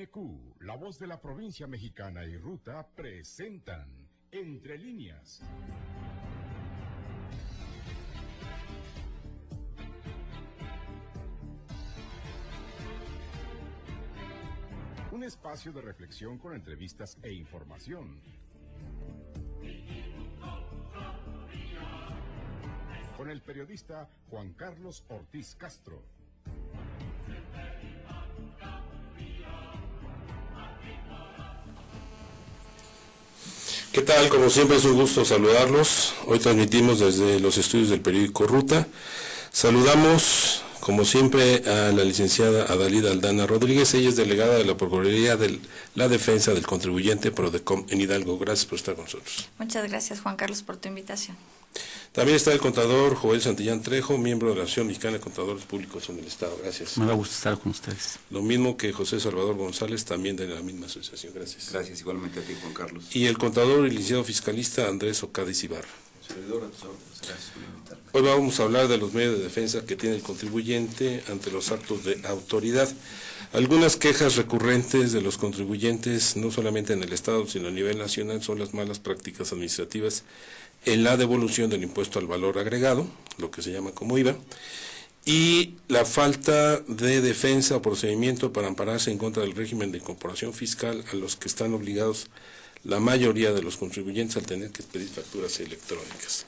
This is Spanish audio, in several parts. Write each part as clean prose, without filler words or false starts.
NQ, La Voz de la Provincia Mexicana y Ruta presentan Entre Líneas. Un espacio de reflexión con entrevistas e información. Con el periodista Juan Carlos Ortiz Castro. ¿Qué tal? Como siempre es un gusto saludarlos. Hoy transmitimos desde los estudios del periódico Ruta. Saludamos, como siempre, a la licenciada Adalid Aldana Rodríguez. Ella es delegada de la Procuraduría de la Defensa del Contribuyente Prodecom en Hidalgo. Gracias por estar con nosotros. Muchas gracias, Juan Carlos, por tu invitación. También está el contador Joel Santillán Trejo, miembro de la Asociación Mexicana de Contadores Públicos en el Estado. Gracias. Me da gusto estar con ustedes. Lo mismo que José Salvador González, también de la misma asociación. Gracias. Gracias, igualmente a ti, Juan Carlos. Y el contador y licenciado fiscalista Andrés Ocadiz Ibarra. Servidor, a tus órdenes. Gracias por invitarme. Hoy vamos a hablar de los medios de defensa que tiene el contribuyente ante los actos de autoridad. Algunas quejas recurrentes de los contribuyentes, no solamente en el Estado, sino a nivel nacional, son las malas prácticas administrativas en la devolución del impuesto al valor agregado, lo que se llama como IVA, y la falta de defensa o procedimiento para ampararse en contra del régimen de incorporación fiscal a los que están obligados la mayoría de los contribuyentes al tener que pedir facturas electrónicas.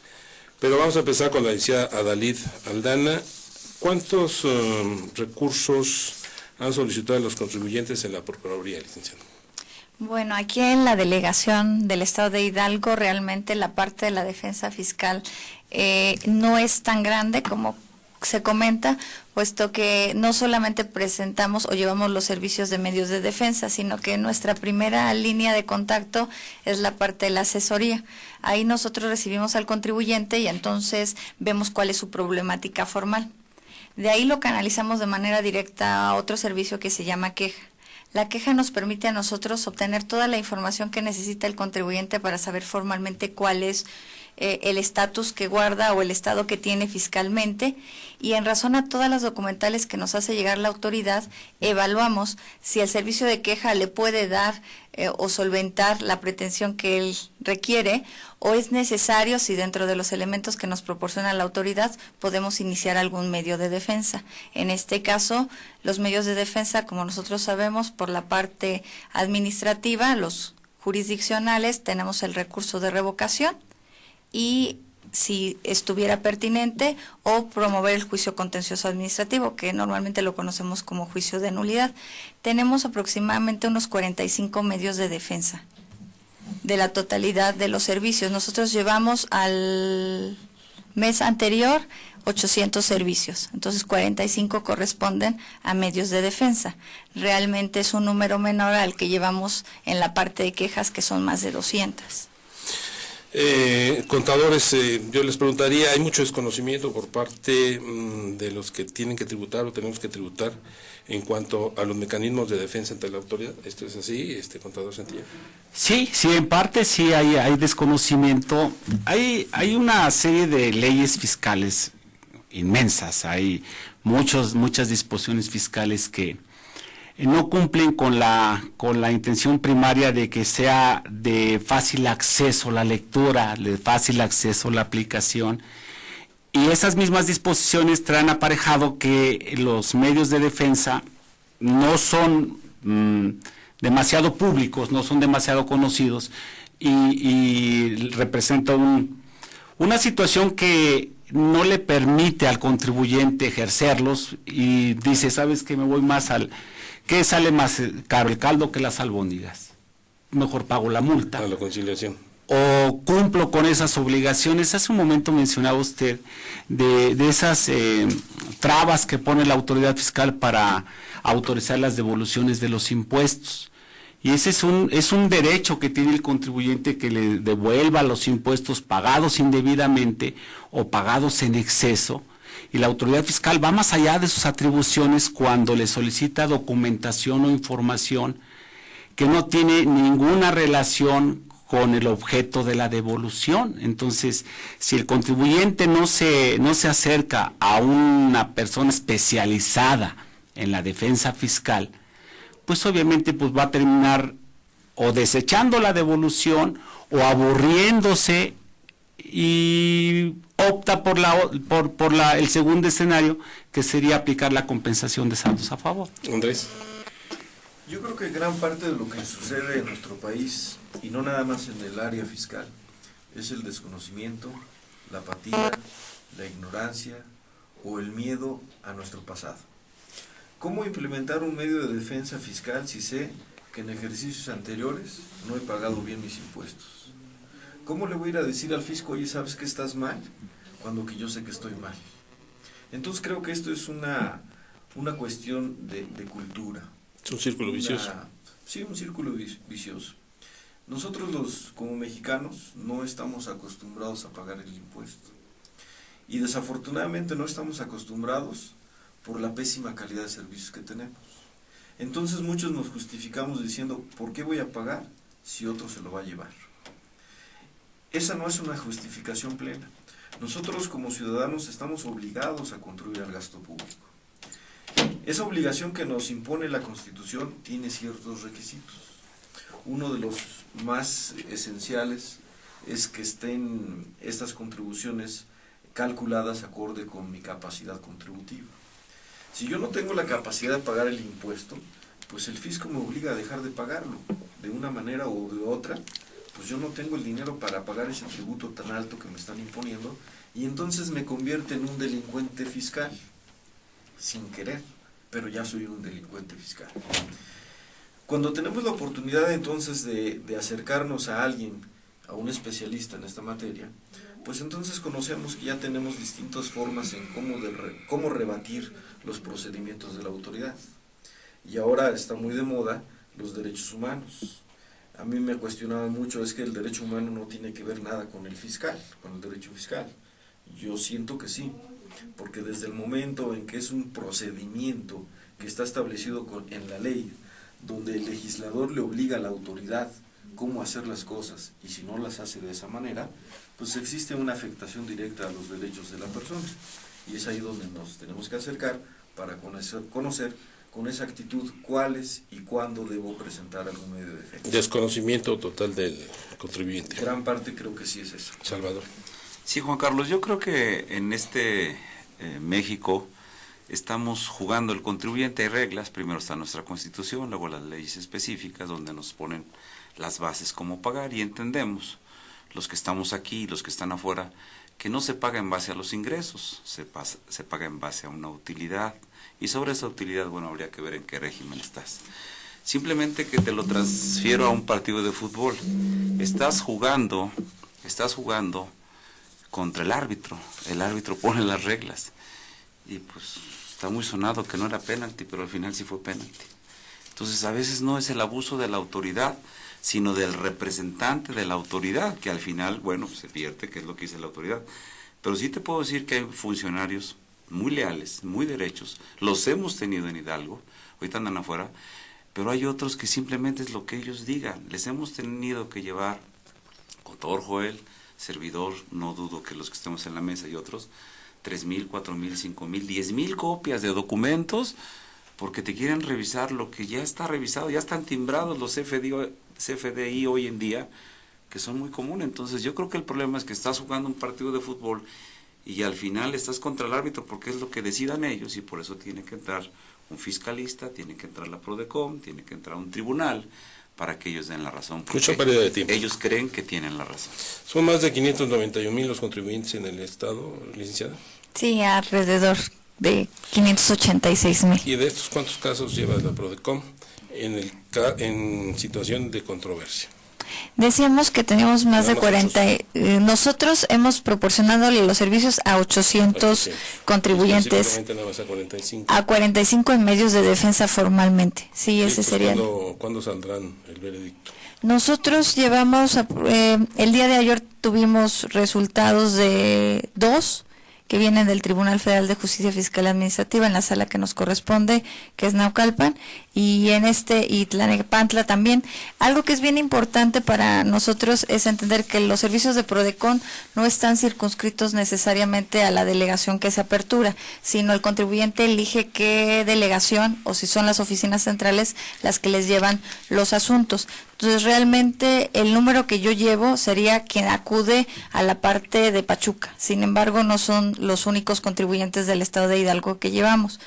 Pero vamos a empezar con la licenciada Adalid Aldana. ¿Cuántos recursos han solicitado los contribuyentes en la Procuraduría, licenciado? Bueno, aquí en la delegación del Estado de Hidalgo, realmente la parte de la defensa fiscal no es tan grande como se comenta, puesto que no solamente presentamos o llevamos los servicios de medios de defensa, sino que nuestra primera línea de contacto es la parte de la asesoría. Ahí nosotros recibimos al contribuyente y entonces vemos cuál es su problemática formal. De ahí lo canalizamos de manera directa a otro servicio que se llama queja. La queja nos permite a nosotros obtener toda la información que necesita el contribuyente para saber formalmente cuál es el estatus que guarda o el estado que tiene fiscalmente, y en razón a todas las documentales que nos hace llegar la autoridad, evaluamos si el servicio de queja le puede dar o solventar la pretensión que él requiere, o es necesario, si dentro de los elementos que nos proporciona la autoridad podemos iniciar algún medio de defensa. En este caso, los medios de defensa, como nosotros sabemos, por la parte administrativa, los jurisdiccionales, tenemos el recurso de revocación, y si estuviera pertinente, o promover el juicio contencioso administrativo, que normalmente lo conocemos como juicio de nulidad. Tenemos aproximadamente unos 45 medios de defensa de la totalidad de los servicios. Nosotros llevamos al mes anterior 800 servicios, entonces 45 corresponden a medios de defensa. Realmente es un número menor al que llevamos en la parte de quejas, que son más de 200. Contadores, yo les preguntaría, hay mucho desconocimiento por parte de los que tienen que tributar o tenemos que tributar en cuanto a los mecanismos de defensa ante la autoridad. ¿Esto es así, contador Santillán? Sí, en parte sí hay desconocimiento. Hay una serie de leyes fiscales inmensas, hay muchas disposiciones fiscales que no cumplen con la intención primaria de que sea de fácil acceso la lectura, de fácil acceso la aplicación, y esas mismas disposiciones traen aparejado que los medios de defensa no son demasiado públicos, no son demasiado conocidos, y representa una situación que no le permite al contribuyente ejercerlos, y dice, ¿sabes qué? Me voy más ¿qué sale más caro, el caldo que las albóndigas? Mejor pago la multa. A la conciliación. O cumplo con esas obligaciones. Hace un momento mencionaba usted de esas trabas que pone la autoridad fiscal para autorizar las devoluciones de los impuestos. Y ese es un derecho que tiene el contribuyente, que le devuelva los impuestos pagados indebidamente o pagados en exceso. Y la autoridad fiscal va más allá de sus atribuciones cuando le solicita documentación o información que no tiene ninguna relación con el objeto de la devolución. Entonces, si el contribuyente no se acerca a una persona especializada en la defensa fiscal, pues obviamente pues va a terminar o desechando la devolución o aburriéndose y opta por el segundo escenario, que sería aplicar la compensación de saldos a favor. Andrés. Yo creo que gran parte de lo que sucede en nuestro país, y no nada más en el área fiscal, es el desconocimiento, la apatía, la ignorancia o el miedo a nuestro pasado. ¿Cómo implementar un medio de defensa fiscal si sé que en ejercicios anteriores no he pagado bien mis impuestos? ¿Cómo le voy a ir a decir al fisco, oye, ¿sabes que estás mal? Cuando que yo sé que estoy mal. Entonces creo que esto es una cuestión de cultura. Es un círculo vicioso. Sí, un círculo vicioso. Nosotros como mexicanos no estamos acostumbrados a pagar el impuesto. Y desafortunadamente no estamos acostumbrados por la pésima calidad de servicios que tenemos. Entonces muchos nos justificamos diciendo, ¿por qué voy a pagar si otro se lo va a llevar? Esa no es una justificación plena. Nosotros como ciudadanos estamos obligados a contribuir al gasto público. Esa obligación que nos impone la Constitución tiene ciertos requisitos. Uno de los más esenciales es que estén estas contribuciones calculadas acorde con mi capacidad contributiva. Si yo no tengo la capacidad de pagar el impuesto, pues el fisco me obliga a dejar de pagarlo. De una manera o de otra, pues yo no tengo el dinero para pagar ese tributo tan alto que me están imponiendo, y entonces me convierte en un delincuente fiscal, sin querer, pero ya soy un delincuente fiscal. Cuando tenemos la oportunidad entonces de acercarnos a alguien, a un especialista en esta materia, pues entonces conocemos que ya tenemos distintas formas en cómo rebatir los procedimientos de la autoridad. Y ahora está muy de moda los derechos humanos. A mí me cuestionaba mucho, es que el derecho humano no tiene que ver nada con el fiscal, con el derecho fiscal. Yo siento que sí, porque desde el momento en que es un procedimiento que está establecido en la ley, donde el legislador le obliga a la autoridad cómo hacer las cosas, y si no las hace de esa manera, pues existe una afectación directa a los derechos de la persona. Y es ahí donde nos tenemos que acercar para conocer con exactitud cuáles y cuándo debo presentar algún medio de defensa. Desconocimiento total del contribuyente. Gran parte creo que sí es eso. Salvador. Sí, Juan Carlos, yo creo que en México estamos jugando el contribuyente. Hay reglas, primero está nuestra Constitución, luego las leyes específicas donde nos ponen las bases cómo pagar, y entendemos, los que estamos aquí y los que están afuera, que no se paga en base a los ingresos, se paga en base a una utilidad, y sobre esa utilidad, bueno, habría que ver en qué régimen estás. Simplemente que te lo transfiero a un partido de fútbol. Estás jugando contra el árbitro pone las reglas, y pues está muy sonado que no era penalti, pero al final sí fue penalti. Entonces a veces no es el abuso de la autoridad, sino del representante de la autoridad, que al final, bueno, se pierde, que es lo que dice la autoridad. Pero sí te puedo decir que hay funcionarios muy leales, muy derechos, los hemos tenido en Hidalgo, ahorita andan afuera, pero hay otros que simplemente es lo que ellos digan. Les hemos tenido que llevar, contador Joel, servidor, no dudo que los que estemos en la mesa y otros, 3,000, 4,000, 5,000, 10,000 copias de documentos, porque te quieren revisar lo que ya está revisado, ya están timbrados los CFDI hoy en día, que son muy comunes. Entonces yo creo que el problema es que estás jugando un partido de fútbol y al final estás contra el árbitro porque es lo que decidan ellos, y por eso tiene que entrar un fiscalista, tiene que entrar la Prodecom, tiene que entrar un tribunal para que ellos den la razón. Mucha pérdida de tiempo. Ellos creen que tienen la razón. ¿Son más de 591,000 los contribuyentes en el Estado, licenciada? Sí, alrededor de 586,000. ¿Y de estos cuántos casos lleva la Prodecom en situación de controversia? Decíamos que teníamos más de 40. Nosotros hemos proporcionado los servicios a 800 contribuyentes. Nada más a 45. A 45 en medios de defensa formalmente. Sí, ese Pues, sería. ¿Cuándo saldrán el veredicto? Nosotros llevamos, el día de ayer tuvimos resultados de 2 que vienen del Tribunal Federal de Justicia Fiscal y Administrativa en la sala que nos corresponde, que es Naucalpan, y y Tlanepantla también. Algo que es bien importante para nosotros es entender que los servicios de Prodecon no están circunscritos necesariamente a la delegación que se apertura, sino el contribuyente elige qué delegación o si son las oficinas centrales las que les llevan los asuntos. Entonces realmente el número que yo llevo sería quien acude a la parte de Pachuca. Sin embargo, no son los únicos contribuyentes del estado de Hidalgo que llevamos.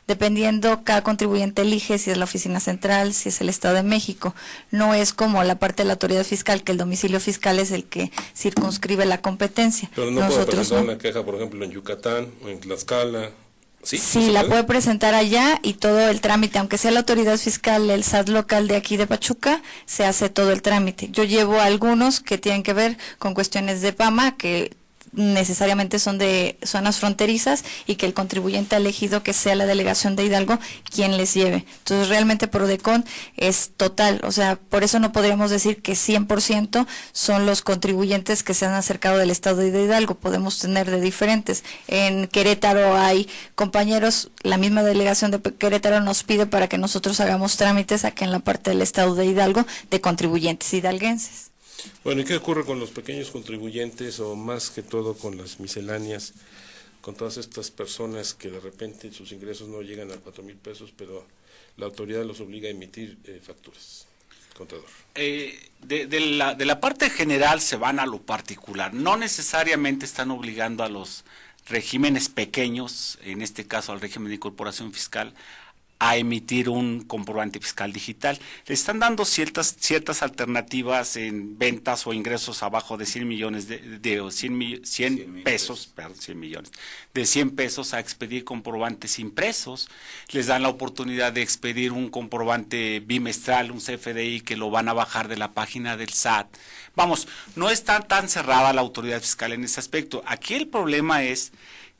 Dependiendo, cada contribuyente elige si es la oficina central, si es el Estado de México. No es como la parte de la autoridad fiscal, que el domicilio fiscal es el que circunscribe la competencia. Pero no puede presentar una queja, por ejemplo, en Yucatán o en Tlaxcala. Sí, la puede presentar allá y todo el trámite, aunque sea la autoridad fiscal, el SAT local de aquí de Pachuca, se hace todo el trámite. Yo llevo algunos que tienen que ver con cuestiones de PAMA, que necesariamente son de zonas fronterizas y que el contribuyente ha elegido que sea la delegación de Hidalgo quien les lleve. Entonces realmente Prodecon es total, o sea, por eso no podríamos decir que 100% son los contribuyentes que se han acercado del estado de Hidalgo, podemos tener de diferentes. En Querétaro hay compañeros, la misma delegación de Querétaro nos pide para que nosotros hagamos trámites aquí en la parte del estado de Hidalgo de contribuyentes hidalguenses. Bueno, ¿y qué ocurre con los pequeños contribuyentes o más que todo con las misceláneas, con todas estas personas que de repente sus ingresos no llegan a 4,000 pesos, pero la autoridad los obliga a emitir facturas? Contador. De la parte general se van a lo particular. No necesariamente están obligando a los regímenes pequeños, en este caso al régimen de incorporación fiscal, a emitir un comprobante fiscal digital. Le están dando ciertas alternativas en ventas o ingresos abajo de 100 millones de 100 pesos, perdón, 100 millones, de 100 pesos a expedir comprobantes impresos. Les dan la oportunidad de expedir un comprobante bimestral, un CFDI, que lo van a bajar de la página del SAT. Vamos, no está tan cerrada la autoridad fiscal en ese aspecto. Aquí el problema es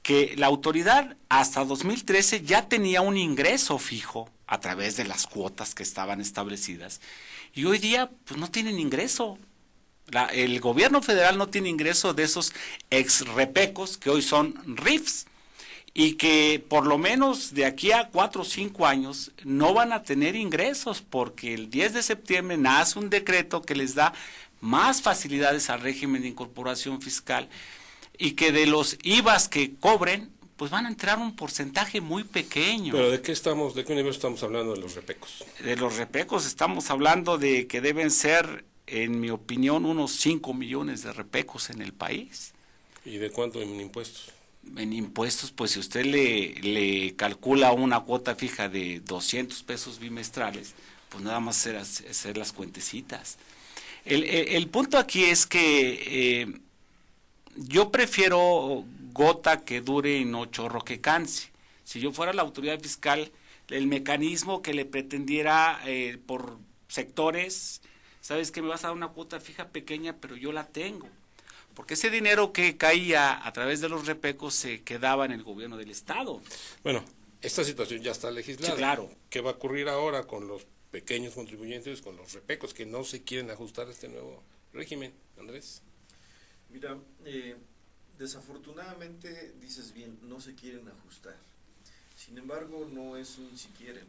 que la autoridad hasta 2013 ya tenía un ingreso fijo a través de las cuotas que estaban establecidas y hoy día pues no tienen ingreso. El gobierno federal no tiene ingreso de esos ex repecos que hoy son RIFs y que por lo menos de aquí a 4 o 5 años no van a tener ingresos porque el 10 de septiembre nace un decreto que les da más facilidades al régimen de incorporación fiscal y que de los IVAs que cobren, pues van a entrar un porcentaje muy pequeño. ¿Pero de qué universo estamos hablando de los repecos? De los repecos estamos hablando de que deben ser, en mi opinión, unos 5 millones de repecos en el país. ¿Y de cuánto en impuestos? En impuestos, pues si usted le calcula una cuota fija de 200 pesos bimestrales, pues nada más hacer las cuentecitas. El punto aquí es que yo prefiero gota que dure y no chorro que canse. Si yo fuera la autoridad fiscal, el mecanismo que le pretendiera por sectores, sabes que me vas a dar una cuota fija pequeña, pero yo la tengo. Porque ese dinero que caía a través de los repecos se quedaba en el gobierno del Estado. Bueno, esta situación ya está legislada. Sí, claro. ¿Qué va a ocurrir ahora con los pequeños contribuyentes, con los repecos que no se quieren ajustar a este nuevo régimen? Andrés. Mira, desafortunadamente, dices bien, no se quieren ajustar. Sin embargo, no es un si quieren,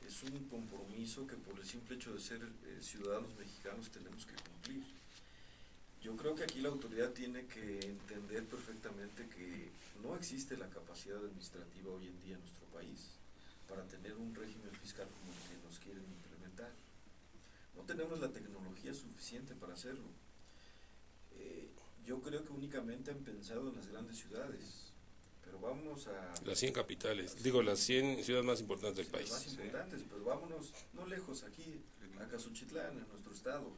es un compromiso que por el simple hecho de ser ciudadanos mexicanos tenemos que cumplir. Yo creo que aquí la autoridad tiene que entender perfectamente que no existe la capacidad administrativa hoy en día en nuestro país para tener un régimen fiscal como el que nos quieren implementar. No tenemos la tecnología suficiente para hacerlo. Yo creo que únicamente han pensado en las grandes ciudades, pero vámonos a... Las 100 capitales, las 100 ciudades más importantes del país. Más importantes, sí. Pero vámonos no lejos, aquí, a Casuchitlán, en nuestro estado.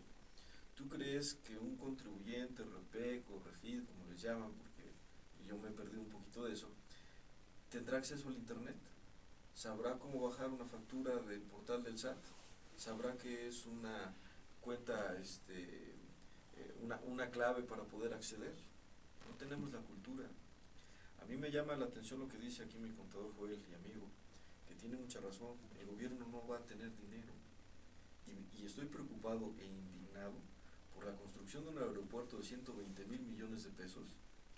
¿Tú crees que un contribuyente, repeco, refid, como les llaman, porque yo me he perdido un poquito de eso, tendrá acceso al internet? ¿Sabrá cómo bajar una factura del portal del SAT? ¿Sabrá que es una cuenta, una clave para poder acceder? No tenemos la cultura. A mí me llama la atención lo que dice aquí mi contador Joel y amigo, que tiene mucha razón. El gobierno no va a tener dinero y estoy preocupado e indignado por la construcción de un aeropuerto de 120,000 millones de pesos,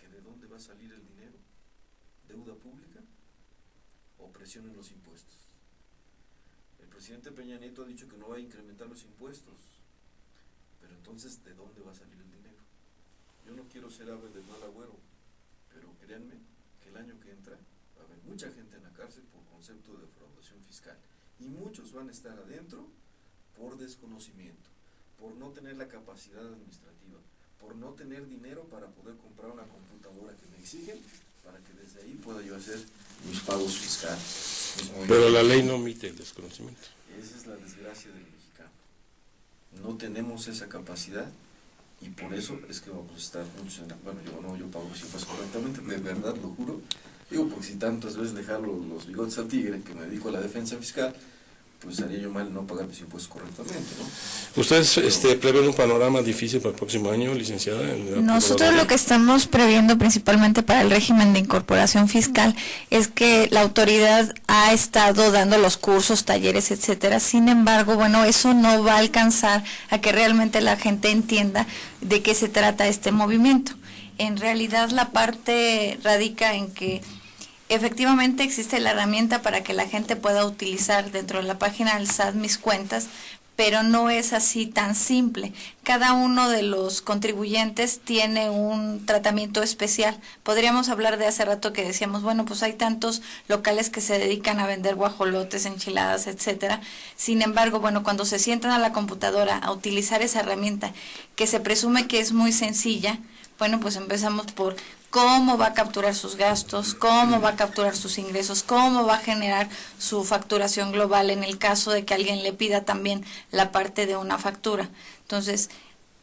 que de dónde va a salir el dinero. ¿Deuda pública o presión en los impuestos? El presidente Peña Nieto ha dicho que no va a incrementar los impuestos, pero entonces, ¿de dónde va a salir el dinero? Yo no quiero ser ave del mal agüero, pero créanme que el año que entra va a haber mucha gente en la cárcel por concepto de defraudación fiscal, y muchos van a estar adentro por desconocimiento, por no tener la capacidad administrativa, por no tener dinero para poder comprar una computadora que me exigen para que desde ahí pueda yo hacer mis pagos fiscales. Pero la ley no omite el desconocimiento. Esa es la desgracia del mexicano. No tenemos esa capacidad y por eso es que vamos a estar muchos en la... Bueno, yo pago mis impuestos correctamente, de verdad, lo juro. Digo, porque si tantas veces dejar los bigotes al tigre, que me dedico a la defensa fiscal, pues haría yo mal no pagar mis impuestos correctamente, ¿no? ¿Ustedes prevén un panorama difícil para el próximo año, licenciada? Nosotros lo que estamos previendo principalmente para el régimen de incorporación fiscal es que la autoridad ha estado dando los cursos, talleres, etcétera. Sin embargo, bueno, eso no va a alcanzar a que realmente la gente entienda de qué se trata este movimiento. En realidad la parte radica en que efectivamente existe la herramienta para que la gente pueda utilizar dentro de la página del SAT mis cuentas, pero no es así tan simple. Cada uno de los contribuyentes tiene un tratamiento especial. Podríamos hablar de hace rato que decíamos, bueno, pues hay tantos locales que se dedican a vender guajolotes, enchiladas, etcétera. Sin embargo, bueno, cuando se sientan a la computadora a utilizar esa herramienta, que se presume que es muy sencilla, bueno, pues empezamos por cómo va a capturar sus gastos, cómo va a capturar sus ingresos, cómo va a generar su facturación global en el caso de que alguien le pida también la parte de una factura. Entonces,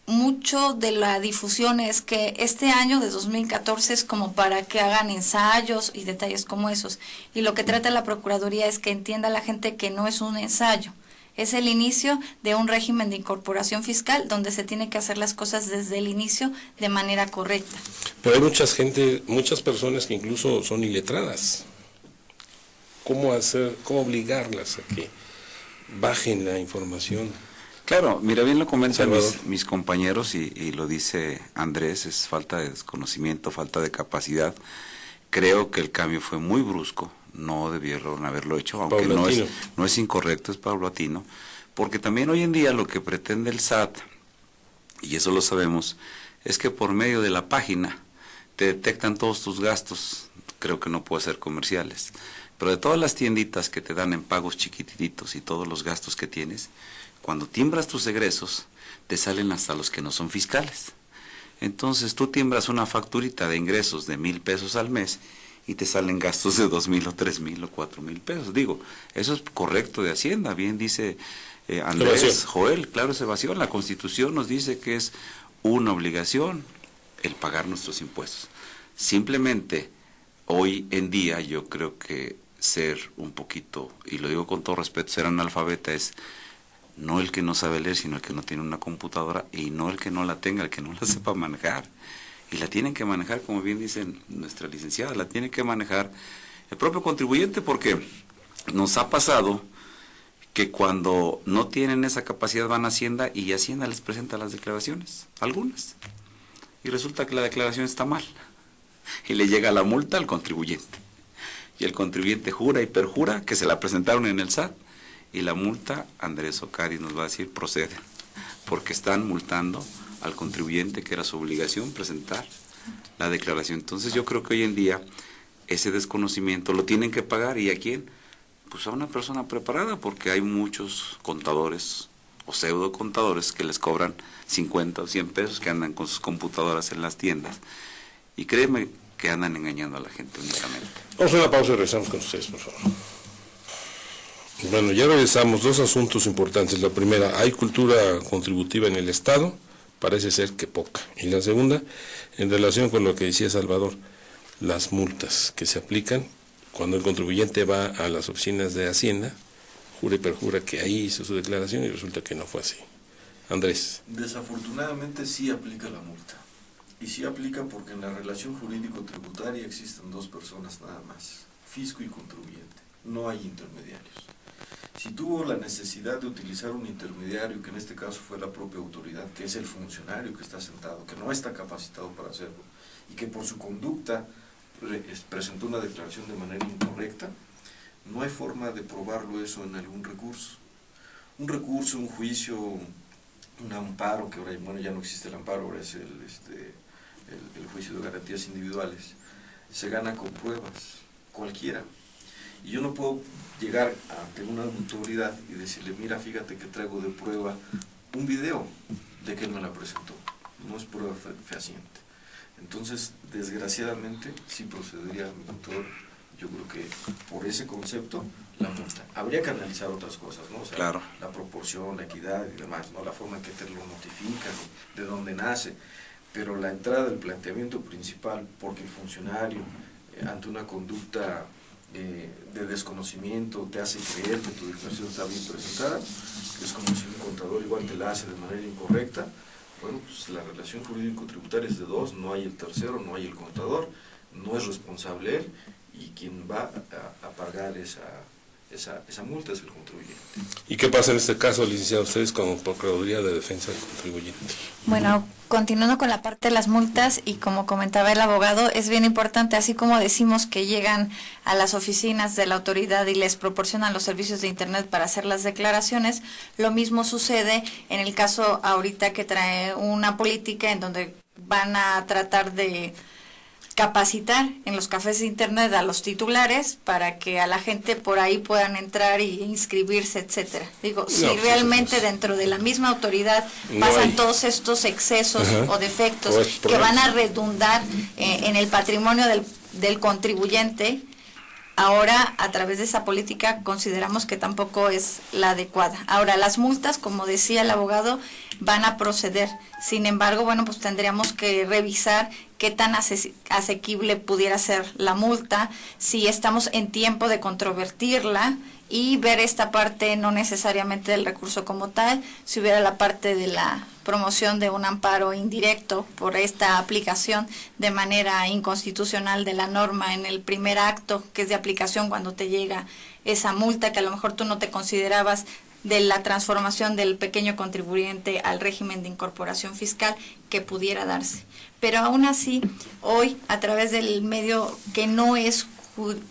mucho de la difusión es que este año de 2014 es como para que hagan ensayos y detalles como esos. Y lo que trata la Procuraduría es que entienda la gente que no es un ensayo. Es el inicio de un régimen de incorporación fiscal donde se tiene que hacer las cosas desde el inicio de manera correcta. Pero hay muchas personas que incluso son iletradas. ¿Cómo obligarlas a que bajen la información? Claro, mira, bien lo comentan Salvador. mis compañeros y lo dice Andrés, es falta de desconocimiento, falta de capacidad. Creo que el cambio fue muy brusco. No debieron haberlo hecho, aunque no es incorrecto, es paulatino, porque también hoy en día lo que pretende el SAT, y eso lo sabemos, es que por medio de la página te detectan todos tus gastos. Creo que no puede ser comerciales, pero de todas las tienditas que te dan en pagos chiquititos y todos los gastos que tienes, cuando timbras tus egresos, te salen hasta los que no son fiscales. Entonces tú timbras una facturita de ingresos de 1,000 pesos al mes, y te salen gastos de 2,000 o 3,000 o 4,000 pesos. Digo, eso es correcto de Hacienda, bien dice Andrés, evasión. Joel, claro, es evasión. La Constitución nos dice que es una obligación el pagar nuestros impuestos. Simplemente, hoy en día yo creo que ser un poquito, y lo digo con todo respeto, ser analfabeta es no el que no sabe leer, sino el que no tiene una computadora, y no el que no la tenga, el que no la sepa manejar. Y la tienen que manejar, como bien dice nuestra licenciada, la tiene que manejar el propio contribuyente, porque nos ha pasado que cuando no tienen esa capacidad van a Hacienda y Hacienda les presenta las declaraciones, algunas, y resulta que la declaración está mal, y le llega la multa al contribuyente, y el contribuyente jura y perjura que se la presentaron en el SAT, y la multa, Andrés Ocari nos va a decir, procede, porque están multando al contribuyente, que era su obligación presentar la declaración. Entonces yo creo que hoy en día ese desconocimiento lo tienen que pagar, ¿y a quién? Pues a una persona preparada, porque hay muchos contadores o pseudo contadores que les cobran 50 o 100 pesos, que andan con sus computadoras en las tiendas, y créeme que andan engañando a la gente únicamente. Vamos a una pausa y regresamos con ustedes, por favor. Bueno, ya regresamos. Dos asuntos importantes. La primera, ¿hay cultura contributiva en el Estado? Parece ser que poca. Y la segunda, en relación con lo que decía Salvador, las multas que se aplican cuando el contribuyente va a las oficinas de Hacienda, jura y perjura que ahí hizo su declaración y resulta que no fue así. Andrés. Desafortunadamente sí aplica la multa. Y sí aplica porque en la relación jurídico-tributaria existen dos personas nada más, fisco y contribuyente. No hay intermediarios. Si tuvo la necesidad de utilizar un intermediario, que en este caso fue la propia autoridad, que es el funcionario que está sentado, que no está capacitado para hacerlo, y que por su conducta presentó una declaración de manera incorrecta, no hay forma de probarlo eso en algún recurso. un recurso, un juicio, un amparo, que ahora, bueno, ya no existe el amparo, ahora es el juicio de garantías individuales, se gana con pruebas, cualquiera. Y yo no puedo llegar ante una autoridad y decirle, mira, fíjate que traigo de prueba un video de que él me la presentó. No es prueba fehaciente. Entonces, desgraciadamente, sí procedería mi doctor, yo creo que por ese concepto, la multa. Habría que analizar otras cosas, ¿no? O sea, claro, la proporción, la equidad y demás, ¿no? La forma en que te lo notifican, de dónde nace. Pero la entrada del planteamiento principal, porque el funcionario, ante una conducta de desconocimiento, te hace creer que tu declaración está bien presentada, es como si un contador igual te la hace de manera incorrecta. Bueno, pues la relación jurídico-tributaria es de dos, no hay el tercero, no hay el contador, no es responsable él, y quien va a pagar esa multa es el contribuyente. ¿Y qué pasa en este caso, licenciado, ustedes como Procuraduría de Defensa del Contribuyente? Bueno, continuando con la parte de las multas, y como comentaba el abogado, es bien importante, así como decimos que llegan a las oficinas de la autoridad y les proporcionan los servicios de Internet para hacer las declaraciones, lo mismo sucede en el caso ahorita que trae una política en donde van a tratar de capacitar en los cafés de Internet a los titulares para que a la gente por ahí puedan entrar y inscribirse, etcétera. Digo, si realmente dentro de la misma autoridad pasan todos estos excesos o defectos que van a redundar en el patrimonio del contribuyente, ahora a través de esa política consideramos que tampoco es la adecuada. Ahora, las multas, como decía el abogado, van a proceder. Sin embargo, bueno, pues tendríamos que revisar qué tan asequible pudiera ser la multa, si estamos en tiempo de controvertirla, y ver esta parte no necesariamente del recurso como tal, si hubiera la parte de la promoción de un amparo indirecto por esta aplicación de manera inconstitucional de la norma en el primer acto, que es de aplicación cuando te llega esa multa, que a lo mejor tú no te considerabas, de la transformación del pequeño contribuyente al régimen de incorporación fiscal que pudiera darse. Pero aún así, hoy, a través del medio que no es,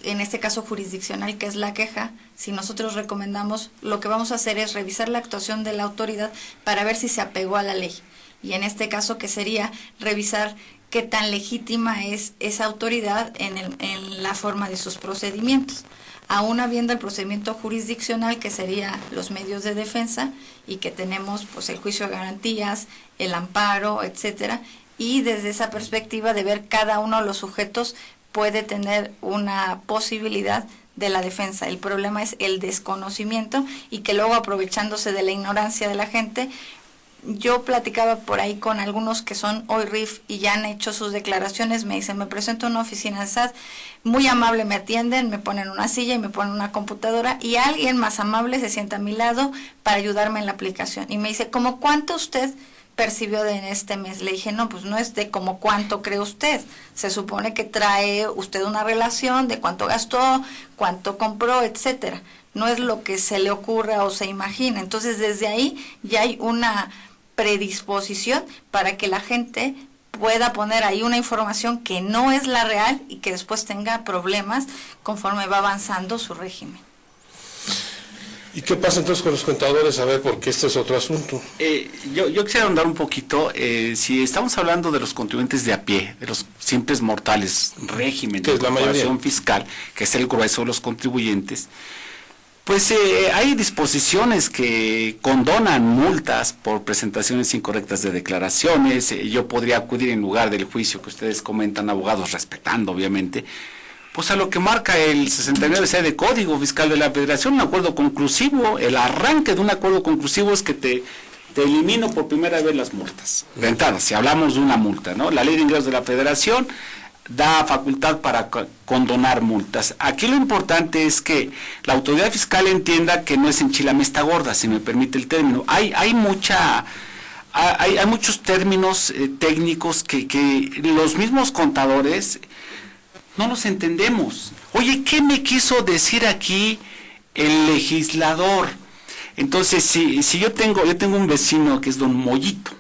en este caso jurisdiccional, que es la queja, si nosotros recomendamos, lo que vamos a hacer es revisar la actuación de la autoridad para ver si se apegó a la ley. Y en este caso, que sería revisar qué tan legítima es esa autoridad en la forma de sus procedimientos. Aún habiendo el procedimiento jurisdiccional, que sería los medios de defensa, y que tenemos pues el juicio de garantías, el amparo, etcétera, y desde esa perspectiva de ver cada uno de los sujetos puede tener una posibilidad de la defensa. El problema es el desconocimiento, y que luego, aprovechándose de la ignorancia de la gente, yo platicaba por ahí con algunos que son hoy RIF y ya han hecho sus declaraciones, me dicen, me presento a una oficina de SAT, muy amable me atienden, me ponen una silla y me ponen una computadora, y alguien más amable se sienta a mi lado para ayudarme en la aplicación. Y me dice, ¿cómo cuánto usted percibió en este mes? Le dije, no, pues no es de como cuánto cree usted, se supone que trae usted una relación de cuánto gastó, cuánto compró, etcétera. No es lo que se le ocurra o se imagina. Entonces, desde ahí ya hay una predisposición para que la gente pueda poner ahí una información que no es la real y que después tenga problemas conforme va avanzando su régimen. ¿Y qué pasa entonces con los contadores? A ver, porque este es otro asunto. Yo quisiera ahondar un poquito, si estamos hablando de los contribuyentes de a pie, de los simples mortales, régimen de incorporación fiscal, que es el grueso de los contribuyentes, pues hay disposiciones que condonan multas por presentaciones incorrectas de declaraciones. Yo podría acudir, en lugar del juicio que ustedes comentan, abogados, respetando obviamente, pues a lo que marca el 69C de Código Fiscal de la Federación, un acuerdo conclusivo. El arranque de un acuerdo conclusivo es que te elimino por primera vez las multas. De entrada, si hablamos de una multa, ¿no? La Ley de Ingresos de la Federación da facultad para condonar multas. Aquí lo importante es que la autoridad fiscal entienda que no es enchilamesta gorda, si me permite el término. Hay muchos términos técnicos que los mismos contadores no los entendemos. Oye, ¿qué me quiso decir aquí el legislador? Entonces, si yo tengo un vecino que es don Mollito,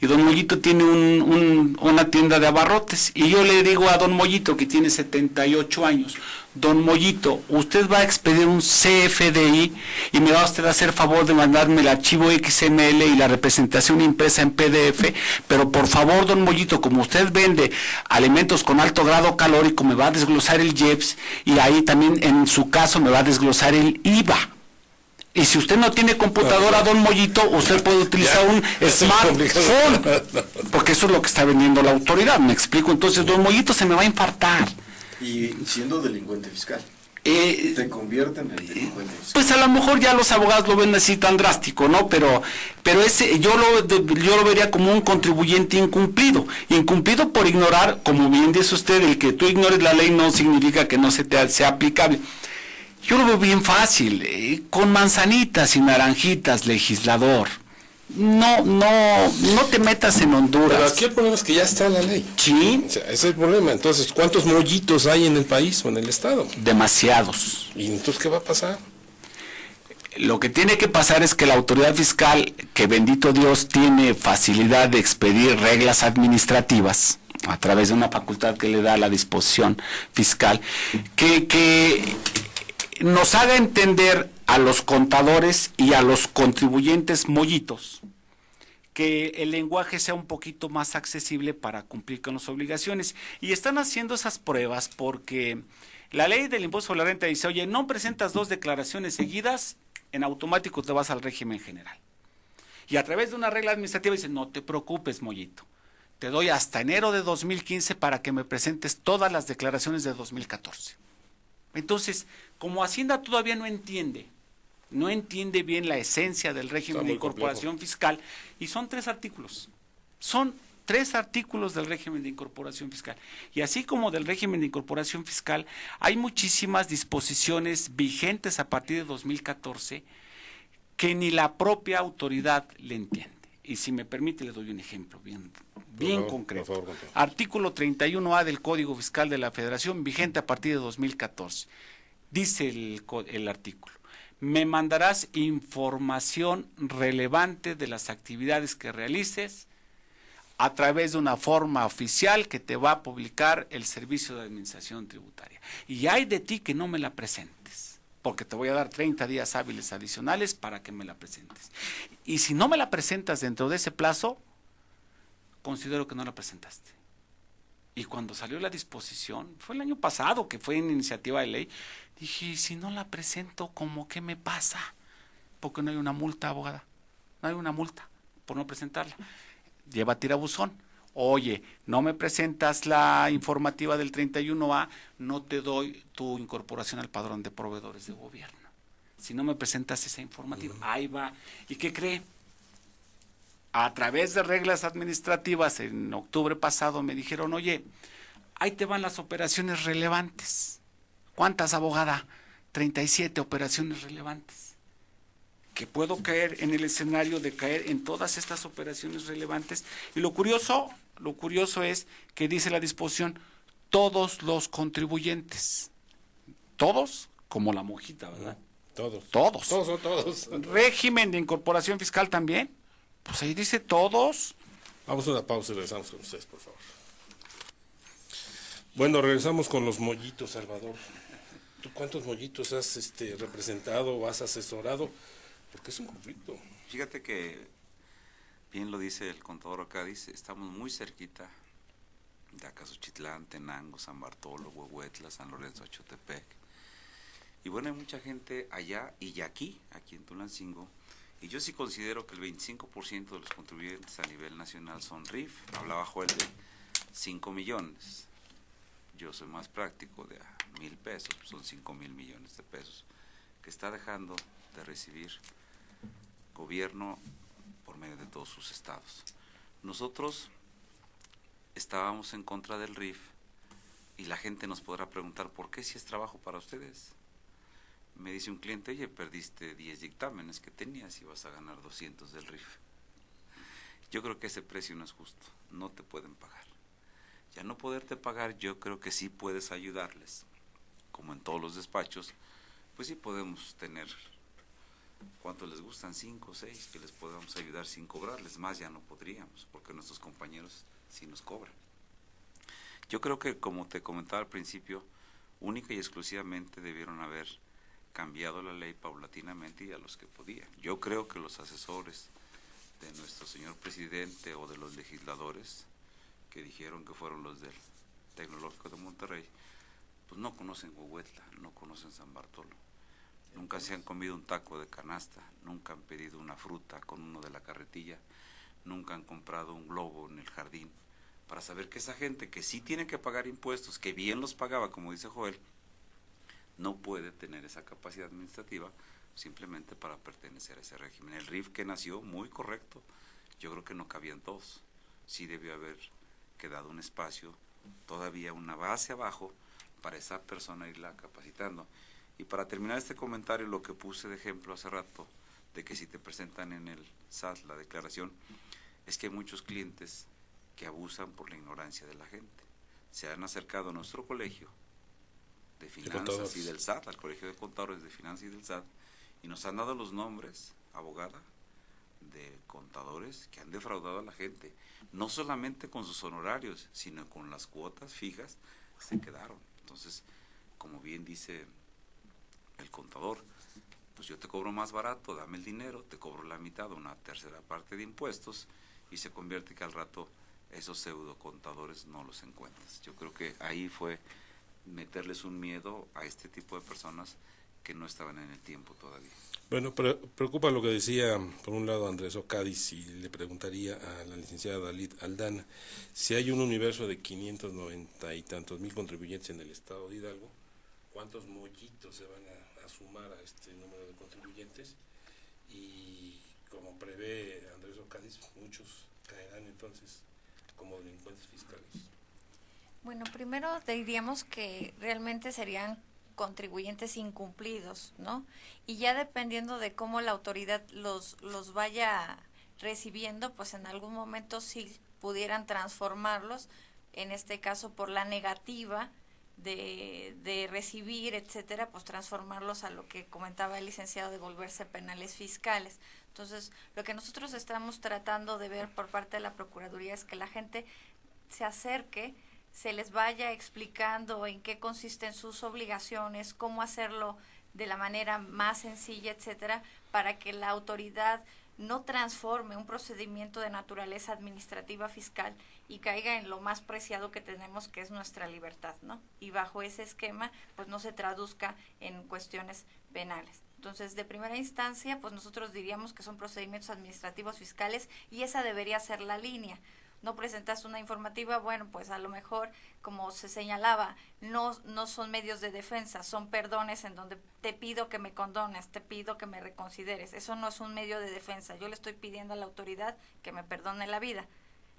y don Mollito tiene una tienda de abarrotes, y yo le digo a don Mollito, que tiene 78 años, don Mollito, usted va a expedir un CFDI y me va a usted a hacer favor de mandarme el archivo XML y la representación impresa en PDF, pero por favor, don Mollito, como usted vende alimentos con alto grado calórico, me va a desglosar el IEPS y ahí también en su caso me va a desglosar el IVA. Y si usted no tiene computadora, don Mollito, usted puede utilizar un smartphone, porque eso es lo que está vendiendo la autoridad, me explico. Entonces, don Mollito se me va a infartar. Y siendo delincuente fiscal, te convierten en delincuente fiscal. Pues a lo mejor ya los abogados lo ven así tan drástico, ¿no? Pero ese yo lo vería como un contribuyente incumplido por ignorar, como bien dice usted, el que tú ignores la ley no significa que no sea aplicable. Yo lo veo bien fácil, con manzanitas y naranjitas, legislador. No te metas en Honduras. Pero aquí el problema es que ya está la ley. Sí. O sea, ese es el problema. Entonces, ¿cuántos mollitos hay en el país o en el estado? Demasiados. ¿Y entonces qué va a pasar? Lo que tiene que pasar es que la autoridad fiscal, que bendito Dios tiene facilidad de expedir reglas administrativas a través de una facultad que le da la disposición fiscal, que nos haga entender a los contadores y a los contribuyentes mollitos que el lenguaje sea un poquito más accesible para cumplir con las obligaciones. Y están haciendo esas pruebas porque la ley del impuesto sobre la renta dice, oye, no presentas 2 declaraciones seguidas, en automático te vas al régimen general. Y a través de una regla administrativa dice, no te preocupes, mollito, te doy hasta enero de 2015 para que me presentes todas las declaraciones de 2014. Entonces, como Hacienda todavía no entiende bien la esencia del régimen de incorporación fiscal, y son 3 artículos. Son 3 artículos del régimen de incorporación fiscal. Y así como del régimen de incorporación fiscal, hay muchísimas disposiciones vigentes a partir de 2014 que ni la propia autoridad le entiende. Y si me permite, le doy un ejemplo bien concreto. Por favor. Artículo 31A del Código Fiscal de la Federación, vigente a partir de 2014. Dice el artículo, me mandarás información relevante de las actividades que realices a través de una forma oficial que te va a publicar el Servicio de Administración Tributaria. Y hay de ti que no me la presentes, porque te voy a dar 30 días hábiles adicionales para que me la presentes. Y si no me la presentas dentro de ese plazo, considero que no la presentaste. Y cuando salió la disposición, fue el año pasado que fue en iniciativa de ley, dije, si no la presento, ¿cómo qué me pasa? Porque no hay una multa, abogada. No hay una multa por no presentarla. Llévate a buzón. Oye, no me presentas la informativa del 31A, no te doy tu incorporación al padrón de proveedores de gobierno. Si no me presentas esa informativa, ahí va. ¿Y qué cree? A través de reglas administrativas, en octubre pasado me dijeron, oye, ahí te van las operaciones relevantes. ¿Cuántas, abogada? 37 operaciones relevantes. Que puedo caer en el escenario de caer en todas estas operaciones relevantes. Y lo curioso es que dice la disposición, todos los contribuyentes. Todos, como la monjita, ¿verdad? Todos. Todos. Régimen de incorporación fiscal también. Pues ahí dice todos. Vamos a una pausa y regresamos con ustedes, por favor. Bueno, regresamos con los mollitos, Salvador. ¿Tú cuántos mollitos has representado o has asesorado? Porque es un conflicto. Fíjate que, bien lo dice el contador acá, dice, estamos muy cerquita de Acazuchitlán, Tenango, San Bartolo, Huehuetla, San Lorenzo, Achotepec. Y bueno, hay mucha gente allá y aquí en Tulancingo. Y yo sí considero que el 25% de los contribuyentes a nivel nacional son RIF. Hablaba Joel de 5 millones. Yo soy más práctico, de a 1,000 pesos, son 5,000 millones de pesos, que está dejando de recibir gobierno por medio de todos sus estados. Nosotros estábamos en contra del RIF y la gente nos podrá preguntar, ¿por qué si es trabajo para ustedes? Me dice un cliente, oye, perdiste 10 dictámenes que tenías y vas a ganar 200 del RIF. Yo creo que ese precio no es justo, no te pueden pagar. Ya no poderte pagar, yo creo que sí puedes ayudarles. Como en todos los despachos, pues sí podemos tener ¿Cuántos les gustan? 5 o 6, que les podamos ayudar sin cobrarles. Más ya no podríamos, porque nuestros compañeros sí nos cobran. Yo creo que, como te comentaba al principio, única y exclusivamente debieron haber cambiado la ley paulatinamente y a los que podían. Yo creo que los asesores de nuestro señor presidente o de los legisladores que dijeron que fueron los del Tecnológico de Monterrey, pues no conocen Huehuetla, no conocen San Bartolo, nunca se han comido un taco de canasta, nunca han pedido una fruta con uno de la carretilla, nunca han comprado un globo en el jardín, para saber que esa gente que sí tiene que pagar impuestos, que bien los pagaba, como dice Joel, no puede tener esa capacidad administrativa simplemente para pertenecer a ese régimen. El RIF que nació, muy correcto, yo creo que no cabían todos, sí debió haber quedado un espacio, todavía una base abajo, para esa persona irla capacitando. Y para terminar este comentario, lo que puse de ejemplo hace rato, de que si te presentan en el SAT la declaración, es que hay muchos clientes que abusan por la ignorancia de la gente. Se han acercado a nuestro colegio de finanzas y del SAT, al colegio de contadores de finanzas y del SAT, y nos han dado los nombres, abogada, de contadores que han defraudado a la gente, no solamente con sus honorarios, sino con las cuotas fijas, se quedaron. Entonces, como bien dice el contador, pues yo te cobro más barato, dame el dinero, te cobro la mitad, una tercera parte de impuestos, y se convierte que al rato esos pseudo contadores no los encuentras. Yo creo que ahí fue meterles un miedo a este tipo de personas que no estaban en el tiempo todavía. Bueno, preocupa lo que decía, por un lado, Andrés Ocadiz, y le preguntaría a la licenciada Dalit Aldana, si hay un universo de 590 y tantos mil contribuyentes en el estado de Hidalgo, ¿cuántos mollitos se van a sumar a este número de contribuyentes? Y como prevé Andrés Ocadiz, muchos caerán entonces como delincuentes fiscales. Bueno, primero diríamos que realmente serían contribuyentes incumplidos, ¿no? Y ya dependiendo de cómo la autoridad los vaya recibiendo, pues en algún momento sí pudieran transformarlos, en este caso por la negativa de recibir, etcétera, pues transformarlos a lo que comentaba el licenciado, de volverse penales fiscales. Entonces, lo que nosotros estamos tratando de ver por parte de la Procuraduría es que la gente se acerque, se les vaya explicando en qué consisten sus obligaciones, cómo hacerlo de la manera más sencilla, etcétera, para que la autoridad no transforme un procedimiento de naturaleza administrativa fiscal y caiga en lo más preciado que tenemos, que es nuestra libertad, ¿no? Y bajo ese esquema, pues no se traduzca en cuestiones penales. Entonces, de primera instancia, pues nosotros diríamos que son procedimientos administrativos fiscales y esa debería ser la línea. No presentas una informativa, bueno, pues a lo mejor, como se señalaba, no son medios de defensa, son perdones en donde te pido que me condones, te pido que me reconsideres. Eso no es un medio de defensa. Yo le estoy pidiendo a la autoridad que me perdone la vida.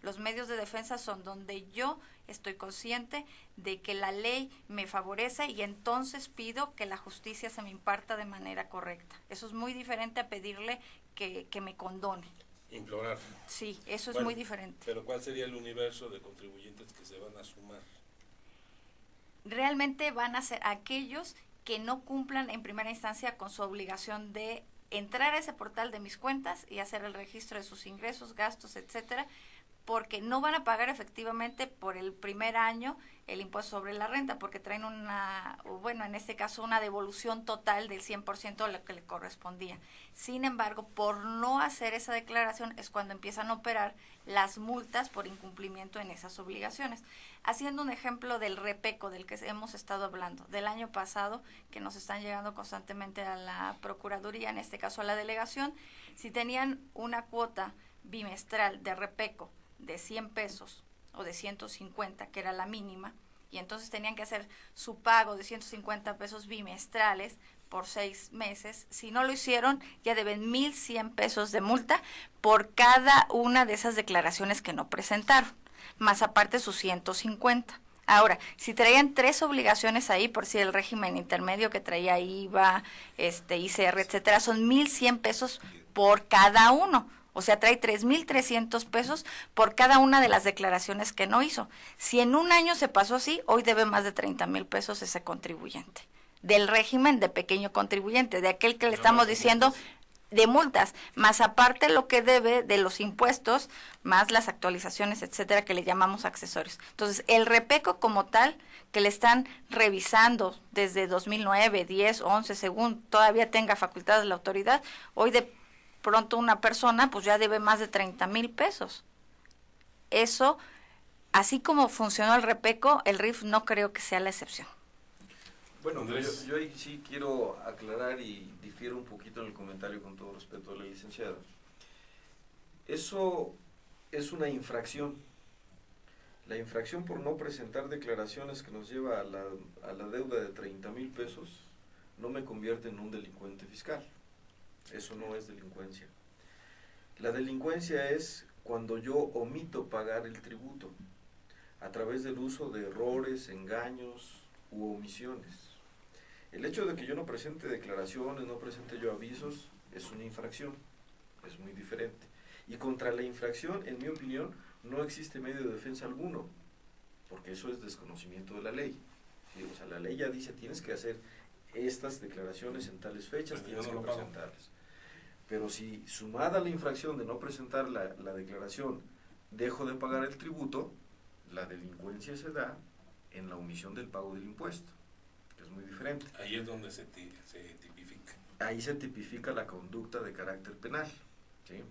Los medios de defensa son donde yo estoy consciente de que la ley me favorece y entonces pido que la justicia se me imparta de manera correcta. Eso es muy diferente a pedirle que me condone. Implorar. Sí, eso es muy diferente. Pero ¿cuál sería el universo de contribuyentes que se van a sumar? Realmente van a ser aquellos que no cumplan en primera instancia con su obligación de entrar a ese portal de mis cuentas y hacer el registro de sus ingresos, gastos, etcétera, porque no van a pagar efectivamente por el primer año el impuesto sobre la renta, porque traen en este caso una devolución total del 100% de lo que le correspondía. Sin embargo, por no hacer esa declaración es cuando empiezan a operar las multas por incumplimiento en esas obligaciones. Haciendo un ejemplo del repeco del que hemos estado hablando, del año pasado, que nos están llegando constantemente a la Procuraduría, en este caso a la delegación, si tenían una cuota bimestral de repeco de 100 pesos o de 150, que era la mínima, y entonces tenían que hacer su pago de 150 pesos bimestrales por 6 meses. Si no lo hicieron, ya deben 1,100 pesos de multa por cada una de esas declaraciones que no presentaron, más aparte sus 150. Ahora, si traían 3 obligaciones ahí, por si el régimen intermedio que traía IVA, ICR, etcétera, son 1,100 pesos por cada uno. O sea, trae 3,300 pesos por cada una de las declaraciones que no hizo. Si en un año se pasó así, hoy debe más de 30,000 pesos ese contribuyente. Del régimen de pequeño contribuyente, de aquel que le estamos diciendo de multas, más aparte lo que debe de los impuestos, más las actualizaciones, etcétera, que le llamamos accesorios. Entonces, el REPECO como tal, que le están revisando desde 2009, 10, 11, según todavía tenga facultades la autoridad, hoy de pronto una persona pues ya debe más de 30,000 pesos. Eso, así como funcionó el REPECO, el RIF no creo que sea la excepción. Bueno, yo ahí sí quiero aclarar y difiero un poquito en el comentario con todo respeto a la licenciada. Eso es una infracción. La infracción por no presentar declaraciones que nos lleva a la deuda de 30,000 pesos no me convierte en un delincuente fiscal. Eso no es delincuencia. La delincuencia es cuando yo omito pagar el tributo a través del uso de errores, engaños u omisiones. El hecho de que yo no presente declaraciones, no presente yo avisos, es una infracción, es muy diferente. Y contra la infracción, en mi opinión, no existe medio de defensa alguno, porque eso es desconocimiento de la ley. ¿Sí? O sea, la ley ya dice, tienes que hacer estas declaraciones en tales fechas, tienes que presentarlas. Pero si sumada la infracción de no presentar la declaración, dejo de pagar el tributo, la delincuencia se da en la omisión del pago del impuesto, que es muy diferente. Ahí es donde se tipifica. Ahí se tipifica la conducta de carácter penal, ¿sí?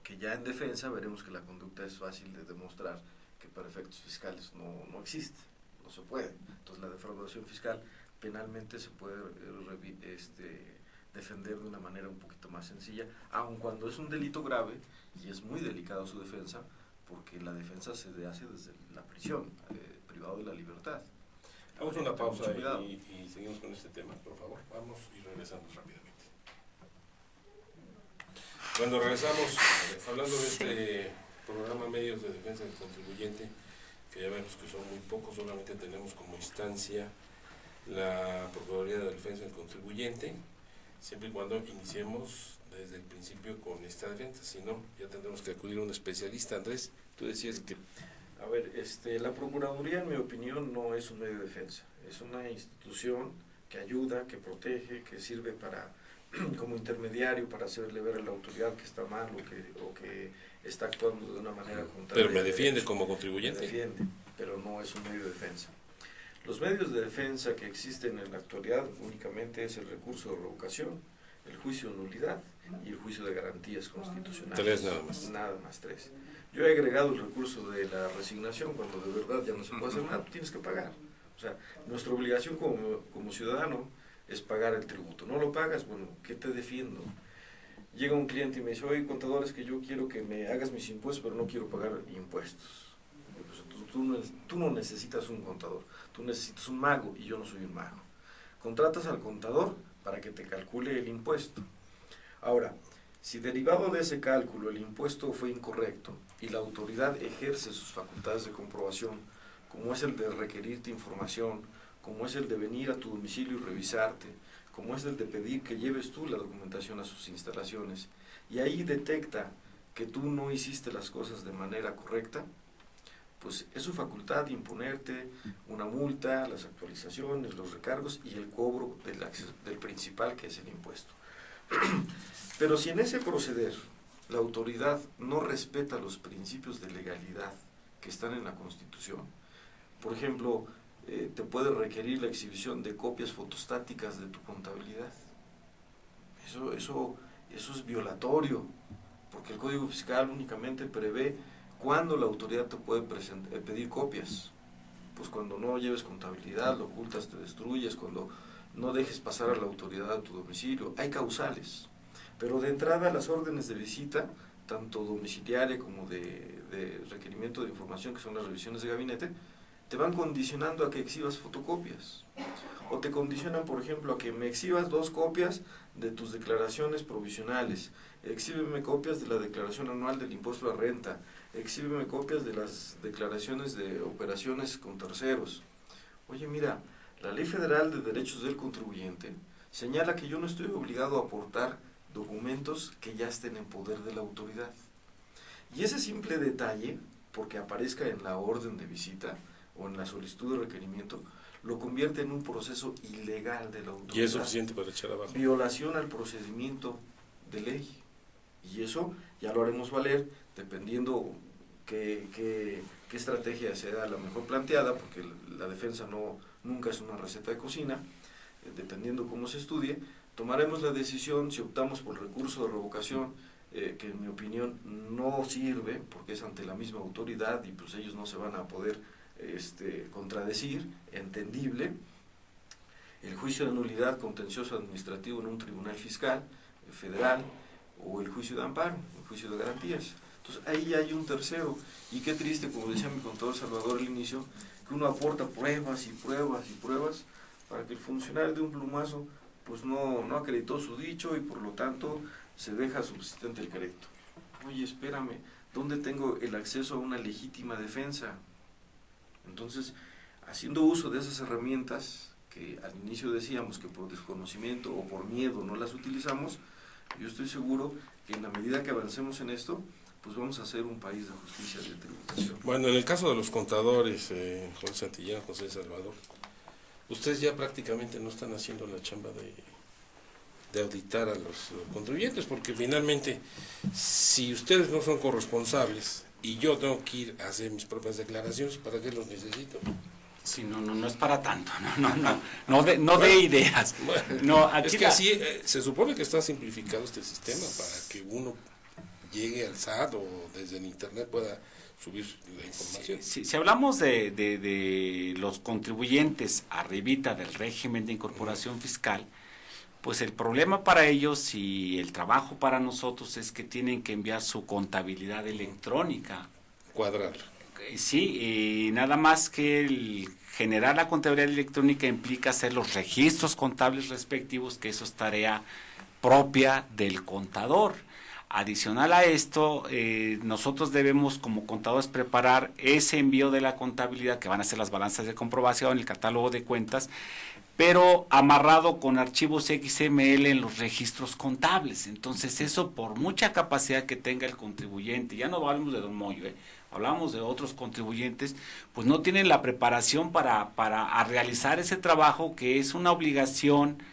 Que ya en defensa veremos que la conducta es fácil de demostrar, que para efectos fiscales no existe, no se puede. Entonces la defraudación fiscal penalmente se puede defender de una manera un poquito más sencilla, aun cuando es un delito grave y es muy delicado su defensa, porque la defensa se hace desde la prisión, privado de la libertad. Vamos a una pausa y seguimos con este tema, por favor. Vamos y regresamos rápidamente. Cuando regresamos, hablando de este programa Medios de Defensa del Contribuyente, que ya vemos que son muy pocos, solamente tenemos como instancia la Procuraduría de Defensa del Contribuyente, siempre y cuando iniciemos desde el principio con esta defensa, si no, ya tendremos que acudir a un especialista. Andrés, tú decías que... A ver, la Procuraduría, en mi opinión, no es un medio de defensa, es una institución que ayuda, que protege, que sirve para como intermediario para hacerle ver a la autoridad que está mal o que está actuando de una manera contraria. Pero me defiende como contribuyente. Me defiende, pero no es un medio de defensa. Los medios de defensa que existen en la actualidad únicamente es el recurso de revocación, el juicio de nulidad y el juicio de garantías constitucionales. 3 nada más. Nada más 3. Yo he agregado el recurso de la resignación cuando de verdad ya no se puede hacer nada, tú tienes que pagar. O sea, nuestra obligación como ciudadano es pagar el tributo. No lo pagas, bueno, ¿qué te defiendo? Llega un cliente y me dice, oye, contador, es que yo quiero que me hagas mis impuestos, pero no quiero pagar impuestos. Pues, tú no necesitas un contador, tú necesitas un mago y yo no soy un mago. Contratas al contador para que te calcule el impuesto. Ahora, si derivado de ese cálculo el impuesto fue incorrecto y la autoridad ejerce sus facultades de comprobación, como es el de requerirte información, como es el de venir a tu domicilio y revisarte, como es el de pedir que lleves tú la documentación a sus instalaciones, y ahí detecta que tú no hiciste las cosas de manera correcta, pues es su facultad imponerte una multa, las actualizaciones, los recargos y el cobro del principal, que es el impuesto. Pero si en ese proceder la autoridad no respeta los principios de legalidad que están en la Constitución, por ejemplo, te puede requerir la exhibición de copias fotostáticas de tu contabilidad. Eso es violatorio, porque el Código Fiscal únicamente prevé cuándo la autoridad te puede pedir copias. Pues cuando no lleves contabilidad, lo ocultas, te destruyes, cuando no dejes pasar a la autoridad a tu domicilio. Hay causales, pero de entrada las órdenes de visita, tanto domiciliaria como de requerimiento de información, que son las revisiones de gabinete, te van condicionando a que exhibas fotocopias, o te condicionan, por ejemplo, a que me exhibas 2 copias de tus declaraciones provisionales, exhíbeme copias de la declaración anual del impuesto a la renta, exhíbeme copias de las declaraciones de operaciones con terceros. Oye, mira, la Ley Federal de Derechos del Contribuyente señala que yo no estoy obligado a aportar documentos que ya estén en poder de la autoridad. Y ese simple detalle, porque aparezca en la orden de visita o en la solicitud de requerimiento, lo convierte en un proceso ilegal de la autoridad. Y es suficiente para echar abajo. Violación al procedimiento de ley. Y eso ya lo haremos valer dependiendo qué estrategia sea la mejor planteada, porque la defensa nunca es una receta de cocina. Dependiendo cómo se estudie, tomaremos la decisión si optamos por recurso de revocación, que en mi opinión no sirve, porque es ante la misma autoridad y pues ellos no se van a poder contradecir, entendible. El juicio de nulidad contencioso administrativo en un tribunal fiscal federal, o el juicio de amparo, el juicio de garantías. Entonces ahí hay un tercero, y qué triste, como decía mi contador Salvador al inicio, que uno aporta pruebas y pruebas y pruebas para que el funcionario de un plumazo pues no acreditó su dicho, y por lo tanto se deja subsistente el crédito. Oye, espérame, ¿dónde tengo el acceso a una legítima defensa? Entonces, haciendo uso de esas herramientas que al inicio decíamos que por desconocimiento o por miedo no las utilizamos, yo estoy seguro que en la medida que avancemos en esto, pues vamos a ser un país de justicia y de tributación. Bueno, en el caso de los contadores, José Santillán, José Salvador, ustedes ya prácticamente no están haciendo la chamba de auditar a los contribuyentes, porque finalmente, si ustedes no son corresponsables y yo tengo que ir a hacer mis propias declaraciones, ¿para qué los necesito? Sí, no es para tanto, no de ideas. Bueno, no, aquí es que así se supone que está simplificado este sistema para que uno llegue al SAT o desde el internet pueda subir la información. Si hablamos de los contribuyentes arribita del régimen de incorporación fiscal, pues el problema para ellos y el trabajo para nosotros es que tienen que enviar su contabilidad electrónica. Cuadrarla. Sí, y nada más que el generar la contabilidad electrónica implica hacer los registros contables respectivos, que eso es tarea propia del contador. Adicional a esto, nosotros debemos como contadores preparar ese envío de la contabilidad, que van a ser las balanzas de comprobación, el catálogo de cuentas, pero amarrado con archivos XML en los registros contables. Entonces eso, por mucha capacidad que tenga el contribuyente, ya no hablamos de Don Moyo, hablamos de otros contribuyentes, pues no tienen la preparación para realizar ese trabajo, que es una obligación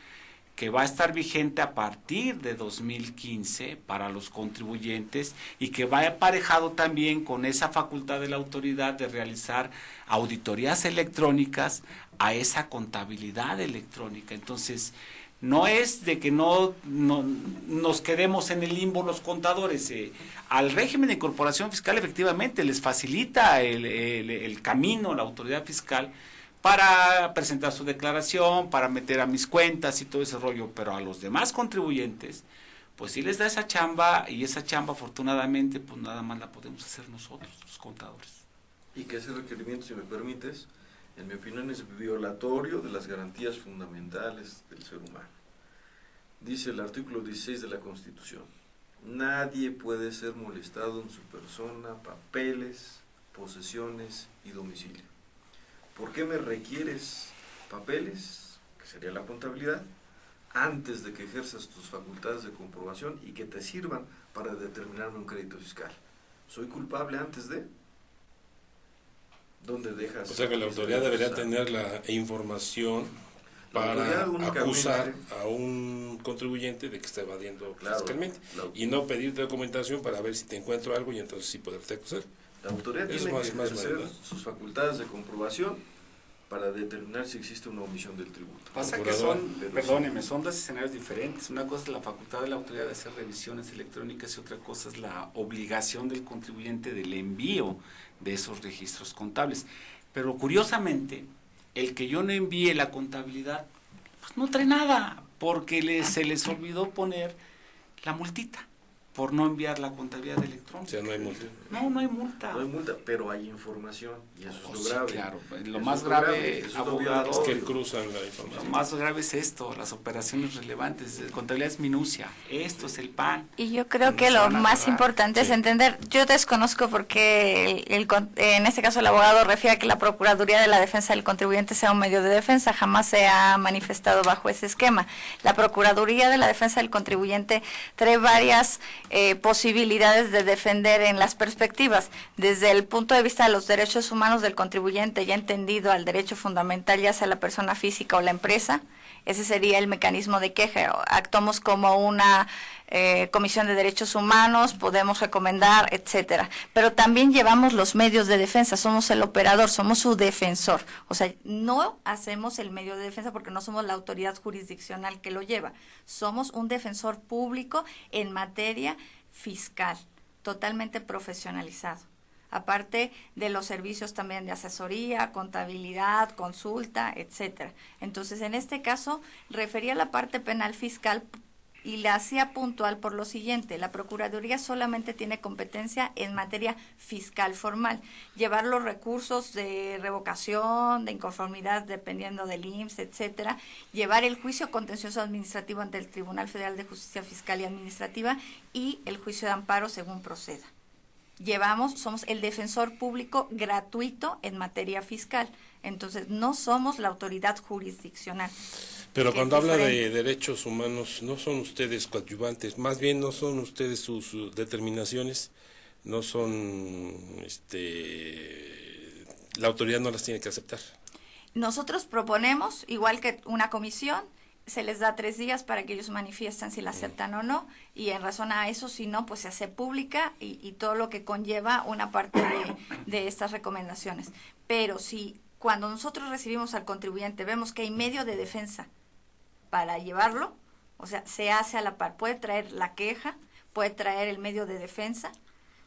que va a estar vigente a partir de 2015 para los contribuyentes, y que va aparejado también con esa facultad de la autoridad de realizar auditorías electrónicas a esa contabilidad electrónica. Entonces, no es de que no nos quedemos en el limbo los contadores. Al régimen de incorporación fiscal efectivamente les facilita el camino, la autoridad fiscal, para presentar su declaración, para meter a mis cuentas y todo ese rollo, pero a los demás contribuyentes, pues sí les da esa chamba, y esa chamba afortunadamente pues nada más la podemos hacer nosotros, los contadores. Y que ese requerimiento, si me permites, en mi opinión es violatorio de las garantías fundamentales del ser humano. Dice el artículo 16 de la Constitución: nadie puede ser molestado en su persona, papeles, posesiones y domicilio. ¿Por qué me requieres papeles, que sería la contabilidad, antes de que ejerzas tus facultades de comprobación y que te sirvan para determinarme un crédito fiscal? ¿Soy culpable antes de? ¿Dónde dejas? O sea que la autoridad debería tener la información para acusar a un contribuyente de que está evadiendo fiscalmente, y no pedir documentación para ver si te encuentro algo y entonces sí poderte acusar. La autoridad tiene que ejercer sus facultades de comprobación para determinar si existe una omisión del tributo. Pasa que son dos escenarios diferentes. Una cosa es la facultad de la autoridad de hacer revisiones electrónicas, y otra cosa es la obligación del contribuyente del envío de esos registros contables. Pero curiosamente, el que yo no envíe la contabilidad, pues no trae nada, porque se les olvidó poner la multita por no enviar la contabilidad electrónica. O sea, no hay multa. No hay multa. No hay multa, pero hay información, y eso es lo Sí, grave. claro. Lo más grave, abogado, es que cruzan la información. Lo más grave es esto, las operaciones relevantes. Contabilidad es minucia. Esto es el pan. Y yo creo que lo más importante es entender, yo desconozco porque en este caso el abogado refiere a que la Procuraduría de la Defensa del Contribuyente sea un medio de defensa, jamás se ha manifestado bajo ese esquema. La Procuraduría de la Defensa del Contribuyente trae varias posibilidades de defender en las perspectivas, desde el punto de vista de los derechos humanos del contribuyente, ya entendido al derecho fundamental, ya sea la persona física o la empresa. Ese sería el mecanismo de queja. Actuamos como una Comisión de Derechos Humanos, podemos recomendar, etcétera. Pero también llevamos los medios de defensa, somos el operador, somos su defensor. O sea, no hacemos el medio de defensa porque no somos la autoridad jurisdiccional que lo lleva. Somos un defensor público en materia fiscal, totalmente profesionalizado. Aparte de los servicios también de asesoría, contabilidad, consulta, etcétera. Entonces, en este caso, refería a la parte penal fiscal y la hacía puntual por lo siguiente: la Procuraduría solamente tiene competencia en materia fiscal formal, llevar los recursos de revocación, de inconformidad dependiendo del IMSS, etcétera, llevar el juicio contencioso administrativo ante el Tribunal Federal de Justicia Fiscal y Administrativa y el juicio de amparo según proceda. Somos el defensor público gratuito en materia fiscal, entonces no somos la autoridad jurisdiccional. Pero cuando habla de derechos humanos, no son ustedes coadyuvantes, más bien no son ustedes sus determinaciones, no son, la autoridad no las tiene que aceptar. Nosotros proponemos, igual que una comisión, se les da 3 días para que ellos manifiesten si la aceptan o no, y en razón a eso, si no, pues se hace pública y todo lo que conlleva una parte de estas recomendaciones. Pero si cuando nosotros recibimos al contribuyente vemos que hay medio de defensa para llevarlo, o sea, se hace a la par, puede traer la queja, puede traer el medio de defensa.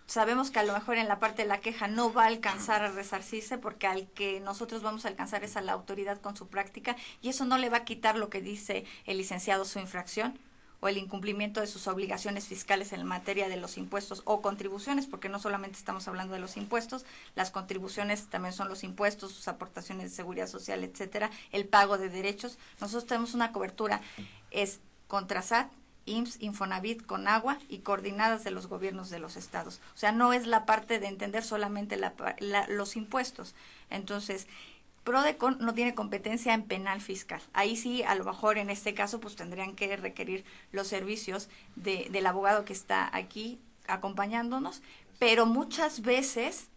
Sabemos que a lo mejor en la parte de la queja no va a alcanzar a resarcirse porque al que nosotros vamos a alcanzar es a la autoridad con su práctica, y eso no le va a quitar lo que dice el licenciado, su infracción o el incumplimiento de sus obligaciones fiscales en materia de los impuestos o contribuciones, porque no solamente estamos hablando de los impuestos, las contribuciones también son los impuestos, sus aportaciones de seguridad social, etcétera, el pago de derechos. Nosotros tenemos una cobertura, es contra SAT, IMSS, Infonavit, Conagua y coordinadas de los gobiernos de los estados. O sea, no es la parte de entender solamente los impuestos. Entonces, PRODECON no tiene competencia en penal fiscal. Ahí sí, a lo mejor en este caso, pues tendrían que requerir los servicios del abogado que está aquí acompañándonos, pero muchas veces,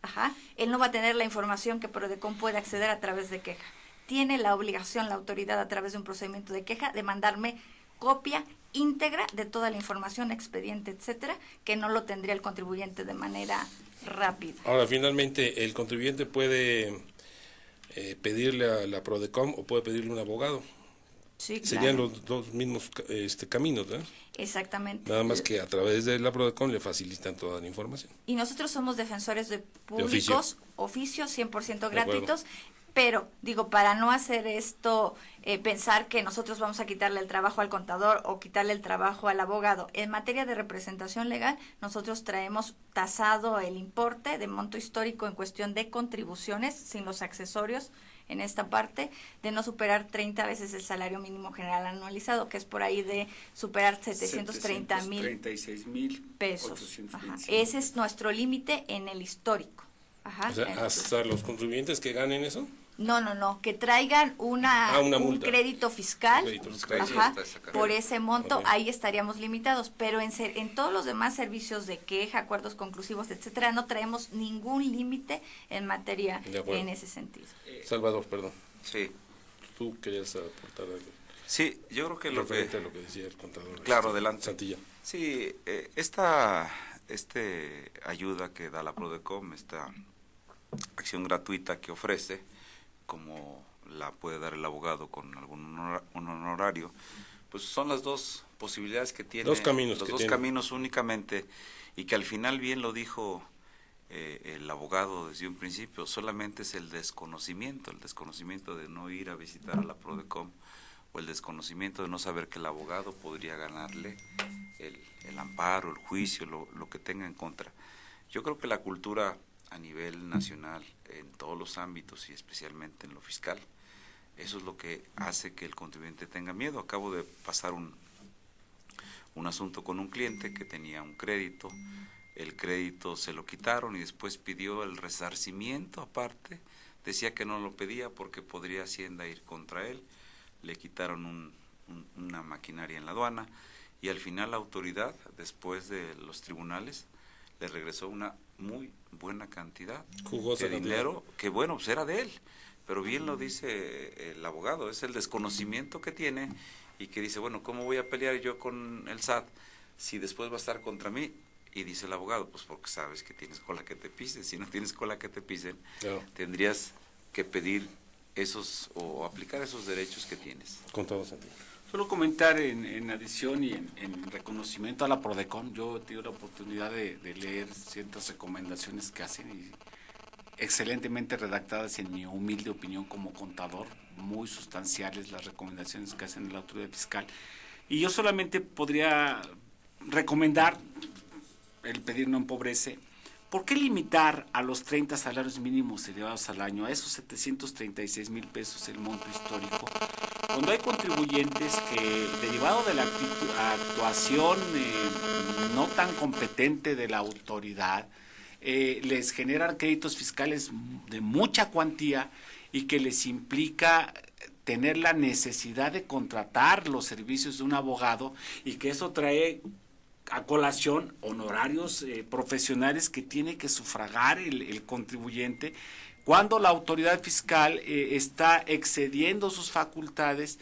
él no va a tener la información que PRODECON puede acceder a través de queja. Tiene la obligación, la autoridad, a través de un procedimiento de queja, de mandarme copia íntegra de toda la información, expediente, etcétera, que no lo tendría el contribuyente de manera rápida. Ahora, finalmente, el contribuyente puede pedirle a la PRODECON o puede pedirle un abogado. Sí, claro. Serían los dos mismos caminos, ¿verdad? Exactamente. Nada más que a través de la PRODECON le facilitan toda la información. Y nosotros somos defensores de públicos, oficios 100% gratuitos. Pero, digo, para no hacer esto, pensar que nosotros vamos a quitarle el trabajo al contador o quitarle el trabajo al abogado. En materia de representación legal, nosotros traemos tasado el importe de monto histórico en cuestión de contribuciones, sin los accesorios, en esta parte, de no superar 30 veces el salario mínimo general anualizado, que es por ahí de superar 730,000 pesos. Ese es nuestro límite en el histórico. O sea, hasta los contribuyentes que ganen eso. No, que traigan un crédito fiscal, por ese monto, ahí estaríamos limitados, pero en todos los demás servicios de queja, acuerdos conclusivos, etcétera, no traemos ningún límite en materia en ese sentido. Salvador, perdón. Sí. Tú querías aportar algo. Sí, yo creo que lo que decía el contador. Claro, adelante. Santilla. Sí, esta ayuda que da la PRODECON, esta acción gratuita que ofrece, como la puede dar el abogado con algún honorario, pues son las dos posibilidades que tiene, los dos caminos únicamente, y que al final, bien lo dijo el abogado desde un principio, solamente es el desconocimiento de no ir a visitar a la PRODECON, o el desconocimiento de no saber que el abogado podría ganarle el amparo, el juicio, lo que tenga en contra. Yo creo que la cultura a nivel nacional, en todos los ámbitos y especialmente en lo fiscal, eso es lo que hace que el contribuyente tenga miedo. Acabo de pasar un asunto con un cliente que tenía un crédito, el crédito se lo quitaron y después pidió el resarcimiento aparte, decía que no lo pedía porque podría Hacienda ir contra él, le quitaron una maquinaria en la aduana y al final la autoridad, después de los tribunales, le regresó una muy buena cantidad de dinero, que bueno, pues era de él, pero bien lo dice el abogado, es el desconocimiento que tiene y que dice, bueno, ¿cómo voy a pelear yo con el SAT si después va a estar contra mí. Y dice el abogado, pues porque sabes que tienes cola que te pisen. Si no tienes cola que te pisen, Claro. tendrías que pedir esos o aplicar esos derechos que tienes. Con todo sentido. Solo comentar en adición y en reconocimiento a la Prodecon, yo he tenido la oportunidad de leer ciertas recomendaciones que hacen y excelentemente redactadas en mi humilde opinión como contador, muy sustanciales las recomendaciones que hacen la autoridad fiscal. Y yo solamente podría recomendar, el pedir no empobrece, ¿por qué limitar a los 30 salarios mínimos elevados al año, a esos 736,000 pesos el monto histórico, cuando hay contribuyentes que, derivado de la actuación no tan competente de la autoridad, les generan créditos fiscales de mucha cuantía y que les implica tener la necesidad de contratar los servicios de un abogado y que eso trae a colación honorarios profesionales que tiene que sufragar el contribuyente cuando la autoridad fiscal está excediendo sus facultades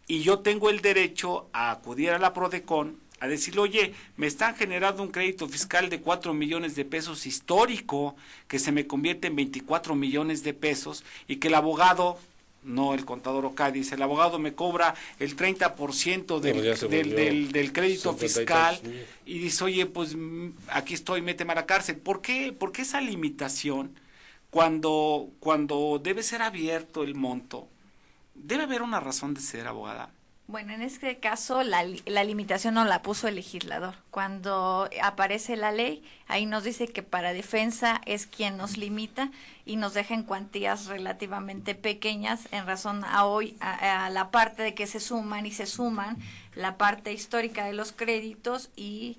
y yo tengo el derecho a acudir a la Prodecon a decirle, oye, me están generando un crédito fiscal de 4 millones de pesos histórico que se me convierte en 24 millones de pesos y que el abogado, no el contador Ocadiz, el abogado me cobra el 30% del crédito fiscal y dice, oye, pues aquí estoy, méteme a la cárcel. ¿Por qué esa limitación cuando debe ser abierto el monto? ¿Debe haber una razón de ser, abogada? Bueno, en este caso la limitación no la puso el legislador. Cuando aparece la ley, ahí nos dice que para defensa es quien nos limita y nos deja en cuantías relativamente pequeñas en razón a la parte de que se suman la parte histórica de los créditos y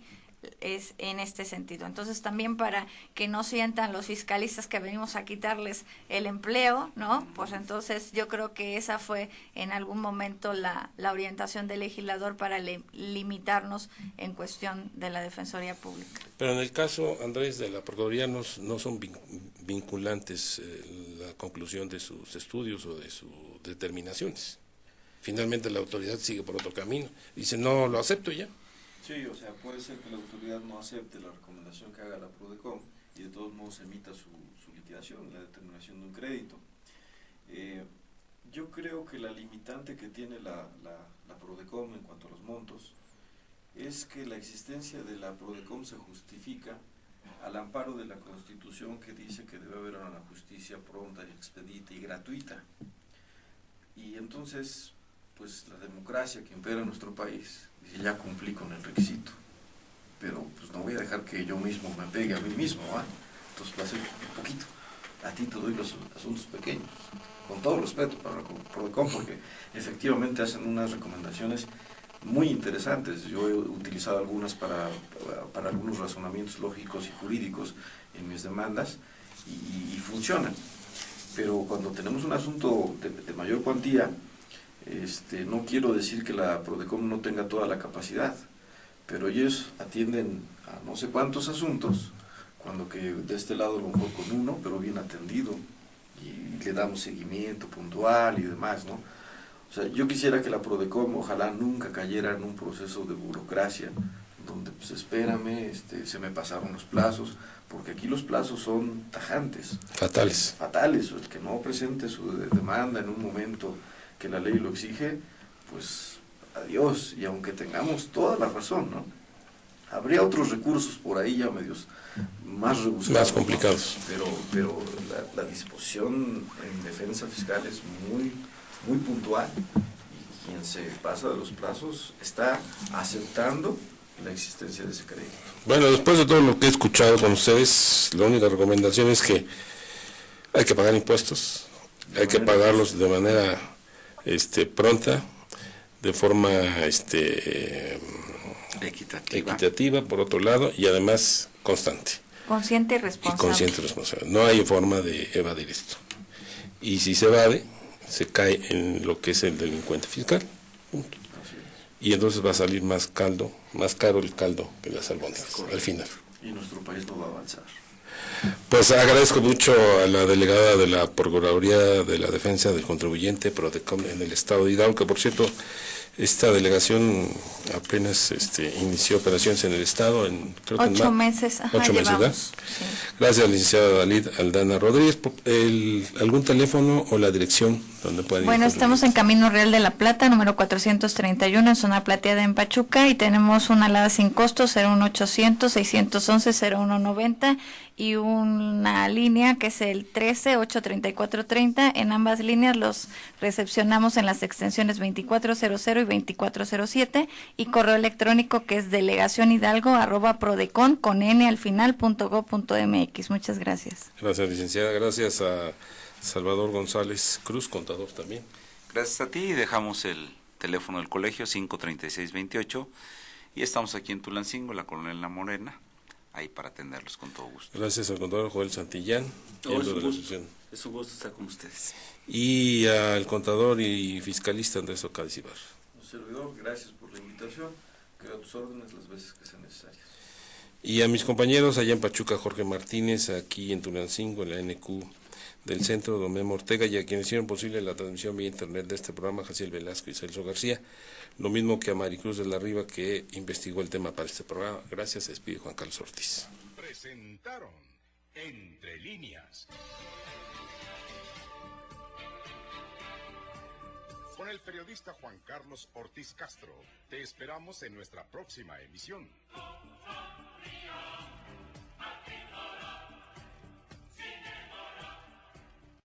es en este sentido. Entonces también para que no sientan los fiscalistas que venimos a quitarles el empleo, ¿no? Pues entonces yo creo que esa fue en algún momento la orientación del legislador para limitarnos en cuestión de la Defensoría Pública. Pero en el caso, Andrés, de la Procuraduría no son vinculantes la conclusión de sus estudios o de sus determinaciones. Finalmente la autoridad sigue por otro camino. Dice, no lo acepto ya. Sí, o sea, puede ser que la autoridad no acepte la recomendación que haga la Prodecon y de todos modos emita su liquidación, la determinación de un crédito. Yo creo que la limitante que tiene la Prodecon en cuanto a los montos es que la existencia de la Prodecon se justifica al amparo de la Constitución que dice que debe haber una justicia pronta y expedita y gratuita. Y entonces, pues la democracia que impera en nuestro país dice, ya cumplí con el requisito, pero pues no voy a dejar que yo mismo me pegue a mí mismo, ¿va? Entonces va a ser un poquito. A ti te doy los asuntos pequeños, con todo respeto para la Prodecon, porque efectivamente hacen unas recomendaciones muy interesantes. Yo he utilizado algunas para algunos razonamientos lógicos y jurídicos en mis demandas y funcionan. Pero cuando tenemos un asunto de mayor cuantía, no quiero decir que la Prodecon no tenga toda la capacidad, pero ellos atienden a no sé cuántos asuntos, cuando que de este lado a lo mejor con uno, pero bien atendido, y le damos seguimiento puntual y demás, ¿no? O sea, yo quisiera que la Prodecon ojalá nunca cayera en un proceso de burocracia, donde pues espérame, se me pasaron los plazos, porque aquí los plazos son tajantes. Fatales. Fatales, el que no presente su demanda en un momento que la ley lo exige, pues adiós, y aunque tengamos toda la razón, ¿no? Habría otros recursos por ahí ya medios más rebuscados, más complicados, ¿no? Pero la disposición en defensa fiscal es muy puntual, y quien se pasa de los plazos está aceptando la existencia de ese crédito. Bueno, después de todo lo que he escuchado con ustedes, la única recomendación es que hay que pagar impuestos, hay que pagarlos de manera pronta, de forma equitativa, por otro lado, y además constante. Consciente y responsable. Y consciente y responsable. No hay forma de evadir esto. Y si se evade, se cae en lo que es el delincuente fiscal. Punto. Y entonces va a salir más caro el caldo que las albóndigas, al final. Y nuestro país no va a avanzar. Pues agradezco mucho a la delegada de la Procuraduría de la Defensa del Contribuyente, Prodecon, en el Estado de Hidalgo, que por cierto Esta delegación apenas inició operaciones en el Estado, creo que 8 meses. Ajá, 8 meses, ¿verdad? Sí. Gracias, licenciada Dalid Aldana Rodríguez. ¿Algún teléfono o la dirección donde pueden ir? Bueno, estamos en Camino Real de la Plata, número 431, en zona plateada en Pachuca, y tenemos una alada sin costo, 01800-611-0190, y una línea que es el 13-834-30. En ambas líneas los recepcionamos en las extensiones 2400 y 2407, y correo electrónico que es delegacionhidalgo@prodecon con n al final .go.mx. Muchas gracias. Gracias, licenciada. Gracias a Salvador González Cruz, contador también. Gracias a ti, y dejamos el teléfono del colegio 536-28, y estamos aquí en Tulancingo, la Colonia La Morena, ahí para atenderlos con todo gusto. Gracias al contador Joel Santillán, miembro de la asociación. Es un gusto estar con ustedes. Y al contador y fiscalista Andrés Ocadizibar. Un servidor, gracias por la invitación, quedo a tus órdenes las veces que sean necesarias. Y a mis compañeros allá en Pachuca, Jorge Martínez, aquí en Tulancingo, en la NQ del Centro, Don Memo Ortega, y a quienes hicieron posible la transmisión vía internet de este programa, Jaciel Velasco y Celso García, lo mismo que a Maricruz de la Riva, que investigó el tema para este programa. Gracias, se despide Juan Carlos Ortiz. Presentaron Entre Líneas. Con el periodista Juan Carlos Ortiz Castro, te esperamos en nuestra próxima emisión.